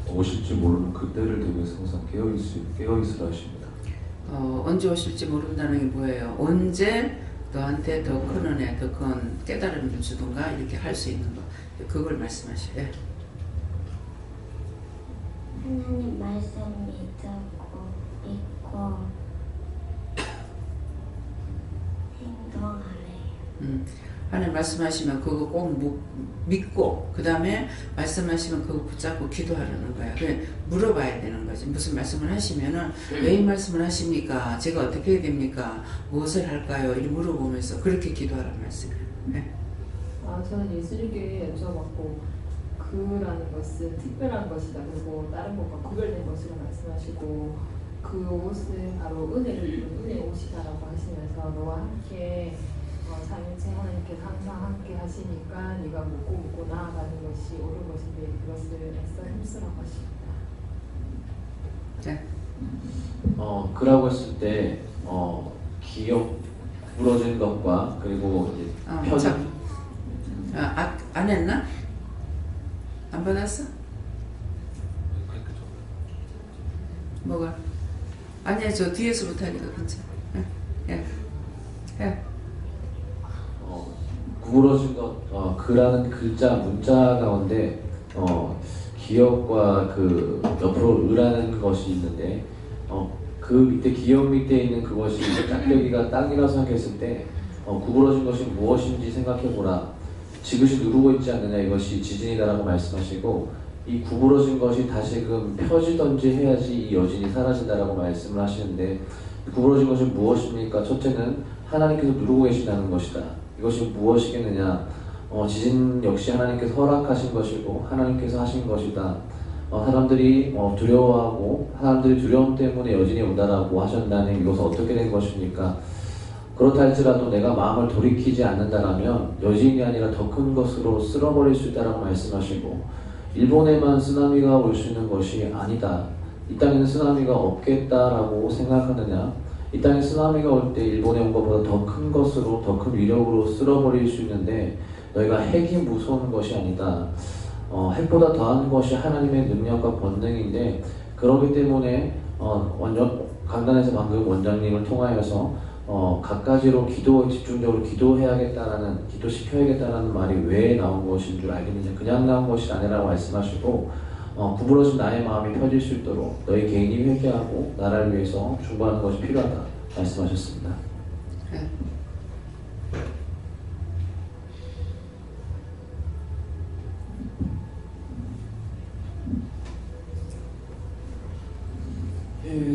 D: 오실지 모르는 그 때를 대비해서 항상 깨어있으라 하십니다.
A: 언제 오실지 모른다는 게 뭐예요? 언제 너한테 더 큰 은혜, 더 큰 깨달음을 주던가 이렇게 할 수 있는 거, 그걸 말씀하셔요.
U: 하나님 말씀 믿고 행동하래요.
A: 하나님 말씀하시면 그거 꼭 믿고 그 다음에 말씀하시면 그거 붙잡고 기도하려는 거야. 그래 물어봐야 되는 거지. 무슨 말씀을 하시면은 왜 이 말씀을 하십니까? 제가 어떻게 해야 됩니까? 무엇을 할까요? 이렇게 물어보면서 그렇게 기도하라는 말씀이에요. 네.
B: 저는 예수님께 여쭤봤고 그라는 것은 특별한 것이다. 그리고 다른 것과 구별된 것이라 말씀하시고 그 옷은 바로 은혜를 입은 은혜의 옷이다라고 하시면서 너와 함께 삼일체 하나님께서 항상 함께 하시니까 네가 묻고 나아가는 것이 옳은 것인데 그것을 애써 힘쓰라고 하십니다.
A: 네.
S: 그라고 했을 때 기억 부러진 것과 그리고 이제 표정
A: 안 했나? 안 받았어? 뭐가? 아니야, 저 뒤에서부터 하니까 괜찮아.
S: 구부러진 것, 그라는 글자 문자 가운데 기억과 그 옆으로 의라는 것이 있는데 그 밑에 기억 밑에 있는 그것이 짝대기가 땅이라고 생각했을 때 구부러진 것이 무엇인지 생각해보라. 지그시 누르고 있지 않느냐, 이것이 지진이다라고 말씀하시고 이 구부러진 것이 다시금 펴지던지 해야지 이 여진이 사라진다라고 말씀을 하시는데 구부러진 것이 무엇입니까? 첫째는 하나님께서 누르고 계신다는 것이다. 이것이 무엇이겠느냐? 지진 역시 하나님께서 허락하신 것이고 하나님께서 하신 것이다. 사람들이 두려워하고 사람들이 두려움 때문에 여진이 온다라고 하셨다니 이것은 어떻게 된 것입니까? 그렇다 할지라도 내가 마음을 돌이키지 않는다라면 여진이 아니라 더 큰 것으로 쓸어버릴 수 있다라고 말씀하시고 일본에만 쓰나미가 올 수 있는 것이 아니다. 이 땅에는 쓰나미가 없겠다라고 생각하느냐? 이 땅에 쓰나미가 올 때 일본에 온 것보다 더 큰 것으로 더 큰 위력으로 쓸어버릴 수 있는데 너희가 핵이 무서운 것이 아니다. 핵보다 더한 것이 하나님의 능력과 권능인데 그렇기 때문에 강단에서 방금 원장님을 통하여서 갖가지로 집중적으로 기도해야겠다라는 기도시켜야겠다라는 말이 왜 나온 것인 줄 알겠느냐. 그냥 나온 것이 아니라고 말씀하시고 구부러진 나의 마음이 펴질 수 있도록 너희 개인이 회개하고 나라를 위해서 중보하는 것이 필요하다 말씀하셨습니다.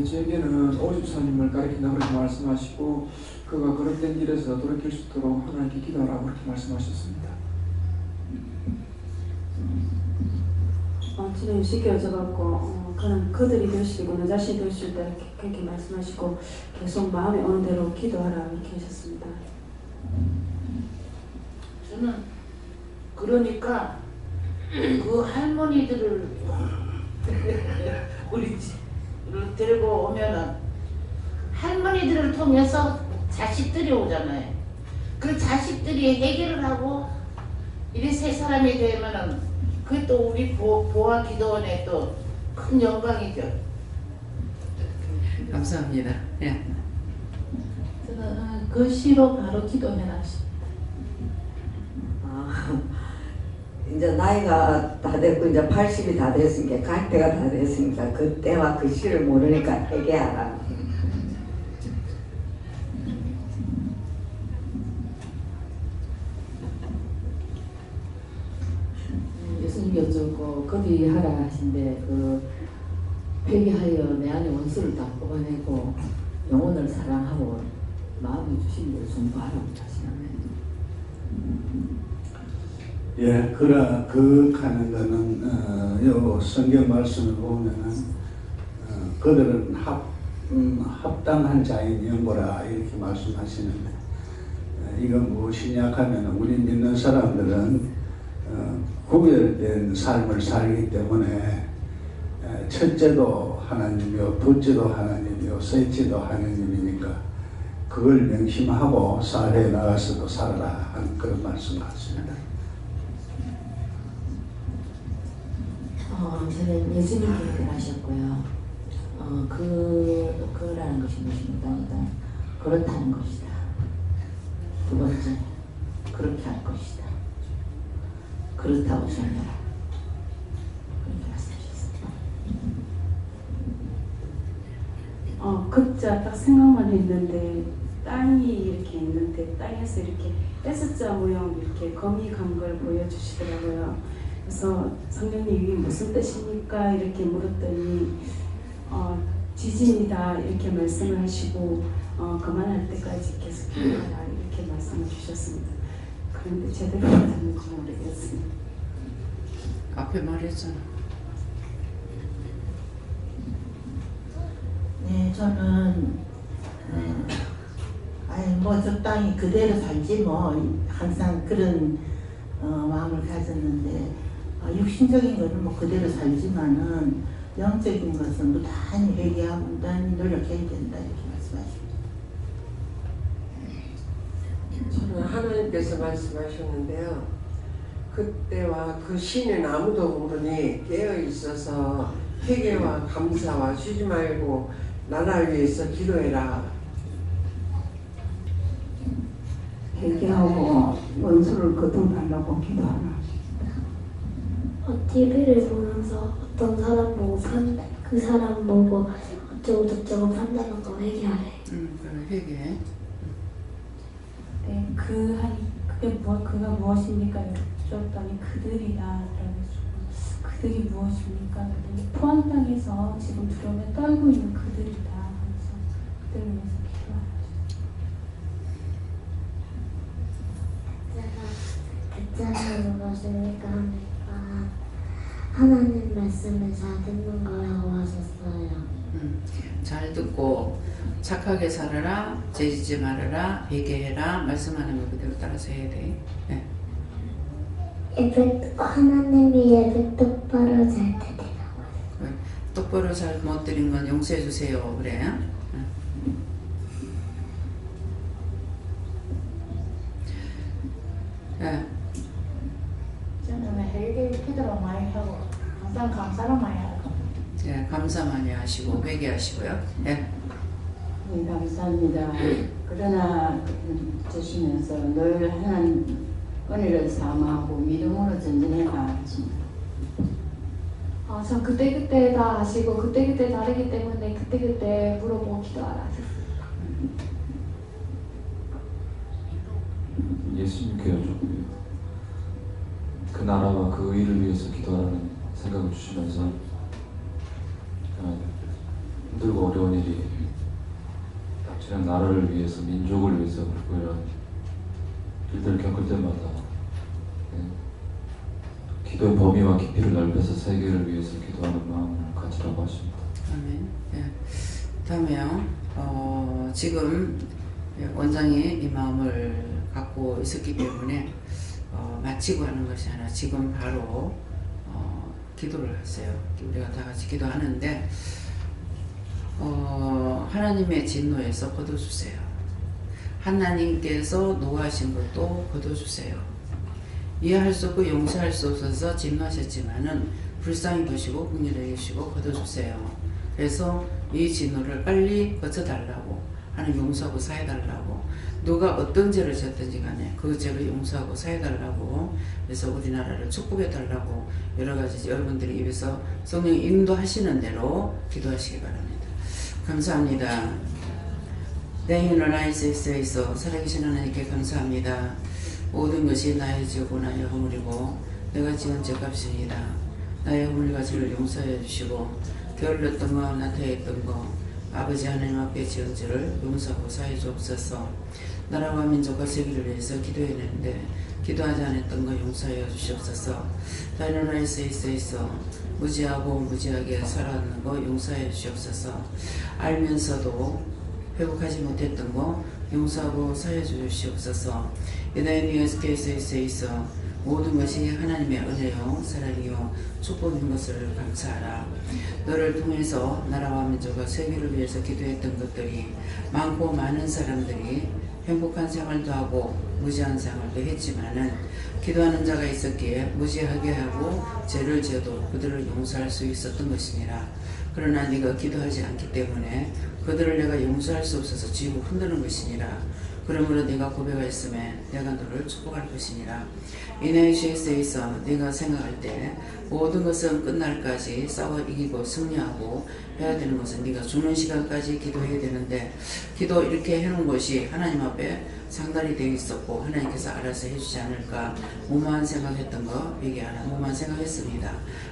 R: 제게는 오집사님을 가리킨다 그렇게 말씀하시고 그가 거듭된 일에서 돌이킬 수 있도록 하나님께 기도하라고 그렇게 말씀하셨습니다.
K: 주님 쉽게 여쭤봤고 그는 그들이 될 수 있고 너 자신이 될 수 있다 그렇게 말씀하시고 계속 마음에 오는 대로 기도하라 이렇게 하셨습니다.
V: 저는 그러니까 그 할머니들을 우리 집을 데리고 오면은 할머니들을 통해서 자식들이 오잖아요. 그 자식들이 해결을 하고 이래 세 사람이 되면은 그게 또 우리 보아 기도원의 또 큰 영광이죠.
A: 감사합니다. 예.
P: 저는 그 시로 바로 기도해놨습니다.
W: 이제 나이가 다 됐고 이제 80이 다 됐으니까 갈 때가 다 됐으니까 그때와 그 시를 모르니까 회개하라.
P: 예수님이 여쭈고 거듭하라 하신데 그 회개하여 내 안에 원수를 다 뽑아내고 영혼을 사랑하고 마음이 주신 대로 전부하라고 하시나요?
O: 예, 그 하는 거는 요 성경 말씀을 보면은 그들은 합당한 자인 연고라 이렇게 말씀하시는데 이건 무엇이냐 하면 우리 믿는 사람들은 구별된 삶을 살기 때문에 첫째도 하나님이요 둘째도 하나님이요 셋째도 하나님이니까 그걸 명심하고 사회에 나가서도 살아라 하는 그런 말씀 같습니다.
P: 저는 예수님께서 하셨고요. 그라는 것이 무엇입니까? 일단 그렇다는 것이다. 두 번째, 그렇게 할 것이다. 그렇다고 전해라. 그렇게 말씀하셨습니다.
K: 극자 딱 생각만 했는데 땅이 이렇게 있는데 땅에서 이렇게 S자 모양 이렇게 거미 간 걸 보여주시더라고요. 그래서 성령님 이게 무슨 뜻입니까? 이렇게 물었더니 지진이다 이렇게 말씀을 하시고 그만할 때까지 계속 기도하라 이렇게 말씀을 주셨습니다. 그런데 제대로 됐는지 모르겠습니다.
A: 앞에 말했잖아.
M: 네, 저는 뭐 적당히 그대로 살지 뭐 항상 그런 마음을 가졌는데 육신적인 것은 뭐 그대로 살지만은 영적인 것은 무단히 회개하고 무단히 노력해야 된다 이렇게 말씀하십니다.
L: 저는 하나님께서 말씀하셨는데요. 그때와 그 시는 아무도 모르니 깨어 있어서 회개와 감사와 쉬지 말고 나라를 위해서 기도해라.
E: 회개하고 원수를 거둬달라고 기도하라.
U: TV를 보면서 어떤 사람 보고 그 사람 보고 어쩌고 저쩌고 판단한 거 회개하래.
A: 그래 회개.
K: 네, 그가 무엇입니까? 여쭤봤더니 그들이다. 그들이 무엇입니까? 포항 땅에서 지금 두려움에 떨고 있는 그들이다. 그래서 그들을 위해서
U: 듣자는 무엇입니까? 하니까 하나님 말씀을 잘 듣는 거라고 하셨어요.
A: 잘 듣고 착하게 살아라, 죄짓지 말아라, 회개해라 말씀하는 거 그대로 따라서 해야 돼. 네.
U: 하나님이 예배 똑바로 잘 드리라고.
A: 똑바로 잘 못 드린 건 용서해 주세요. 그래. 네.
F: 저는 회개 기도를 많이 하고 항상 감사를 많이 하고.
A: 네, 감사 많이 하시고 회개하시고요. 네.
T: 네, 감사합니다. 그러나 주시면서 늘 하나님 은혜를 사모하고 믿음으로 전진해가 하십니다.
C: 전 그때그때 다 아시고 그때그때 다르기 때문에 그때그때 물어보고 기도하라 하셨습니다.
D: 예수님께 여쭙고요. 그 나라와 그 의를 위해서 기도하라는 생각을 주시면서 힘들고 어려운 일이 닥치는 나라를 위해서 민족을 위해서 그리고 이런 일들을 겪을 때마다 기도의 범위와 깊이를 넓혀서 세계를 위해서 기도하는 마음을 가지라고 하십니다.
A: 아멘. 예. 다음에요. 지금 원장이 이 마음을 갖고 있었기 때문에 마치고 하는 것이 아니라 지금 바로 기도를 하세요. 우리가 다 같이 기도하는데 하나님의 진노에서 거둬주세요. 하나님께서 노하신 것도 거둬주세요. 이해할 수 없고 용서할 수 없어서 진노하셨지만은 불쌍히 보시고 긍휼히 여기시고 거둬주세요. 그래서 이 진노를 빨리 거쳐달라고 하나님 용서하고 사해달라고 누가 어떤 죄를 졌든지 간에 그 죄를 용서하고 사해달라고 그래서 우리나라를 축복해달라고 여러가지 여러분들이 입에서 성령 인도하시는 대로 기도하시기 바랍니다. 감사합니다. 내 힘을 나의 세에서 살아계신 하나님께 감사합니다. 모든 것이 나의 죄고 나의 허물이고 내가 지은 죄값입니다. 나의 허물과 죄를 용서해 주시고 게을렀던 거 나태했던 거 아버지 하나님 앞에 지은 죄를 용서하고 사해 주옵소서. 나라와 민족과 세계를 위해서 기도해냈는데 기도하지 않았던 거 용서하여 주시옵소서. 다른 나라에서 무지하고 무지하게 살아가는 거 용서해 주시옵소서. 알면서도 회복하지 못했던 거 용서하고 사해 주시옵소서. 유나인 USK에서 있어 모든 것이 하나님의 은혜요 사랑이요 축복인 것을 감사하라. 너를 통해서 나라와 민족과 세계를 위해서 기도했던 것들이 많고 많은 사람들이 행복한 생활도 하고 무지한 생활도 했지만은 기도하는 자가 있었기에 무지하게 하고 죄를 지어도 그들을 용서할 수 있었던 것이니라. 그러나 네가 기도하지 않기 때문에 그들을 내가 용서할 수 없어서 지고 흔드는 것이니라. 그러므로 네가 고백하였음에 내가 너를 축복할 것이니라. 이내시에서 있어 네가 생각할 때 모든 것은 끝날까지 싸워 이기고 승리하고 해야 되는 것은 네가 죽는 시간까지 기도해야 되는데 기도 이렇게 해놓은 것이 하나님 앞에 상달이 되어 있었고 하나님께서 알아서 해주지 않을까 무모한 생각했던 거 얘기하라. 무모한 생각했습니다.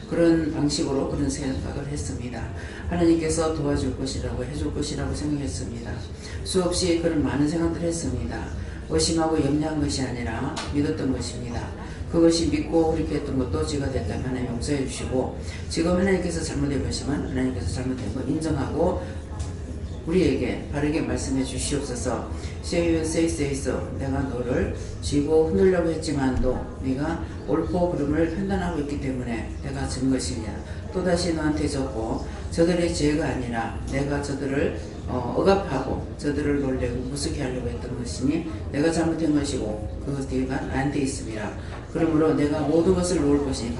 A: 그런 방식으로 그런 생각을 했습니다. 하나님께서 도와줄 것이라고 해줄 것이라고 생각했습니다. 수없이 그런 많은 생각들을 했습니다. 의심하고 염려한 것이 아니라 믿었던 것입니다. 그것이 믿고 그렇게 했던 것도 죄가 됐다면 하나님 용서해 주시고 지금 하나님께서 잘못된 것이면 하나님께서 잘못된 거 인정하고 우리에게 바르게 말씀해 주시옵소서. 세이세이서 내가 너를 쥐고 흔들려고 했지만도 네가 옳고 그름을 판단하고 있기 때문에 내가 진 것이냐. 또다시 너한테 졌고 저들의 죄가 아니라 내가 저들을 억압하고 저들을 놀래고 무섭게 하려고 했던 것이니 내가 잘못한 것이고 그 뒤가 나한테 있습니다. 그러므로 내가 모든 것을 놓을 것이니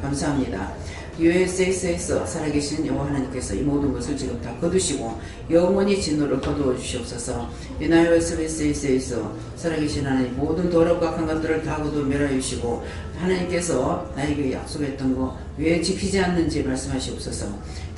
A: 감사합니다. USA에서 살아계신 여호와 하나님께서 이 모든 것을 지금 다 거두시고 영원히 진노를 거두어 주시옵소서. USA에서 살아계신 하나님 모든 더럽고 악한 것들을 다 거두어 멸하여 주시고 하나님께서 나에게 약속했던 거 왜 지키지 않는지 말씀하시옵소서.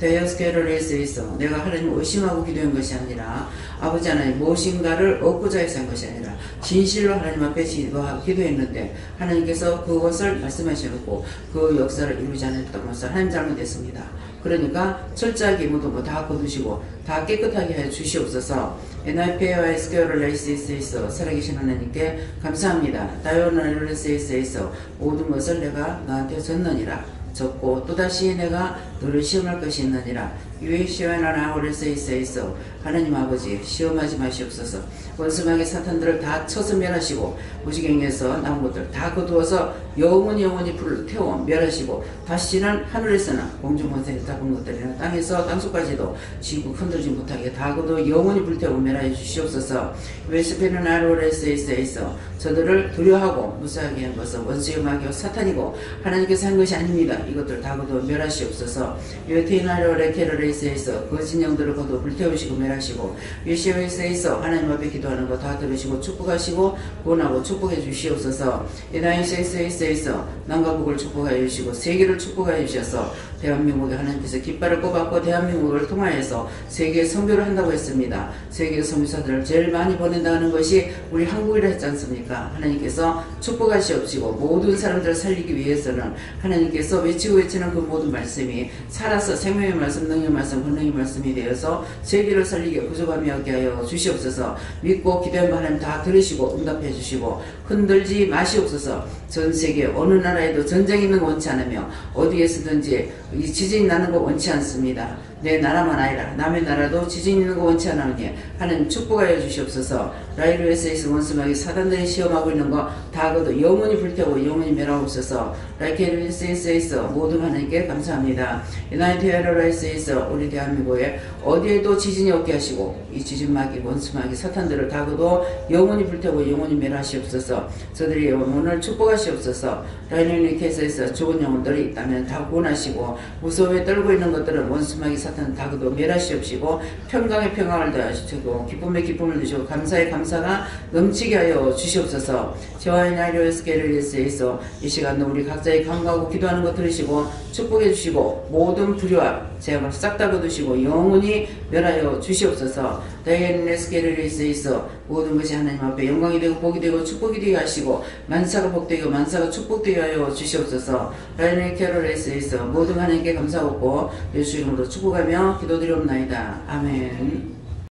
A: 대여스케로레스에서 내가 하나님을 의심하고 기도한 것이 아니라 아버지 하나님 무엇인가를 얻고자 해서 한 것이 아니라 진실로 하나님 앞에 기도했는데 하나님께서 그것을 말씀하셔놓고 그 역사를 이루지 않았던 것을 하나님 잘못했습니다. 그러니까 철저하게 모든 거 다 거두시고 다 깨끗하게 해 주시옵소서. NIP와 SQR레이스에서 살아계신 하나님께 감사합니다. 다이오나르레스에서 모든 것을 내가 너한테 졌느니라. 졌고 또다시 내가 너를 시험할 것이 있느니라. UAC와나라오레스에서 하나님 아버지 시험하지 마시옵소서. 원수마귀 사탄들을 다 쳐서 멸하시고 무지경에서 나온 것들 다 거두어서 영원히 불을 태워 멸하시고 다시는 하늘에서나 공중권세에 잡은 것들이나 땅에서 땅속까지도 지구 흔들지 못하게 다 거두어 영원히 불태워 멸하여 주시옵소서. 웨스페는 아로레스에서 저들을 두려워하고 무사하게 한 것은 원수의 마귀와 사탄이고 하나님께서 한 것이 아닙니다. 이것들 다 거두어 멸하시옵소서. 유테이나로레케르레스에서 그 진영들을 거두어 불태우시고 멸하시고 유시오에서 하나님 앞에 기도하는 거 다 들으시고 축복하시고 구원하고 축복해 주시옵소서. 이나이세이스에서 남과 북을 축복하여 주시고 세계를 축복하여 주셔서 대한민국에 하나님께서 깃발을 꼽았고 대한민국을 통하여서 세계에 선교를 한다고 했습니다. 세계 선교사들을 제일 많이 보낸다는 것이 우리 한국이라 했지 않습니까? 하나님께서 축복하시옵시고 모든 사람들을 살리기 위해서는 하나님께서 외치는 그 모든 말씀이 살아서 생명의 말씀, 능력의 말씀, 권능의 말씀이 되어서 세계를 살리게 구조감이 하게 하여 주시옵소서. 믿고 기도한 하나님 다 들으시고 응답해 주시고 흔들지 마시옵소서. 전 세계 어느 나라에도 전쟁이 있는 거 원치 않으며 어디에서든지 이 지진이 나는 거 원치 않습니다. 내 나라만 아니라 남의 나라도 지진이 있는 거 원치 않으니 하나님 축복하여 주시옵소서. 라이루에서 원수마귀 사단들이 시험하고 있는 거 다 거두 영원히 불태우고 영원히 멸하옵소서. 라이케르세이스에서 모든 하나님께 감사합니다. 유나이테르라이스에서 우리 대한민국에 어디에도 지진이 없게 하시고 이 지진마귀 원수마귀 사탄들을 다 거두 영원히 불태우고 영원히 멸하시옵소서. 저들의 영혼을 축복하시옵소서. 라이누니케에서 죽은 영혼들이 있다면 다 구원하시고 무서움에 떨고 있는 것들은 원수마귀 사탄 다 거두 멸하시옵시고 평강에 평강을 더하시고 기쁨에 기쁨을 주시고 감사에 감사가 넘치게 하여 주시옵소서. 저와이나리오스케르리스에서 이 시간도 우리 각자의 간구하고 기도하는 것 들으시고 축복해 주시고 모든 불의와 죄악을 싹 다 거두시고 영원히 멸하여 주시옵소서. 다이앤레스케르리스에서 모든 것이 하나님 앞에 영광이 되고 복이 되고 축복이 되게 하시고 만사가 복되고 만사가 축복되게 하여 주시옵소서. 라이네케르레스에서 모든 하나님께 감사하고 예수 이름으로 축복하며 기도드리옵나이다. 아멘.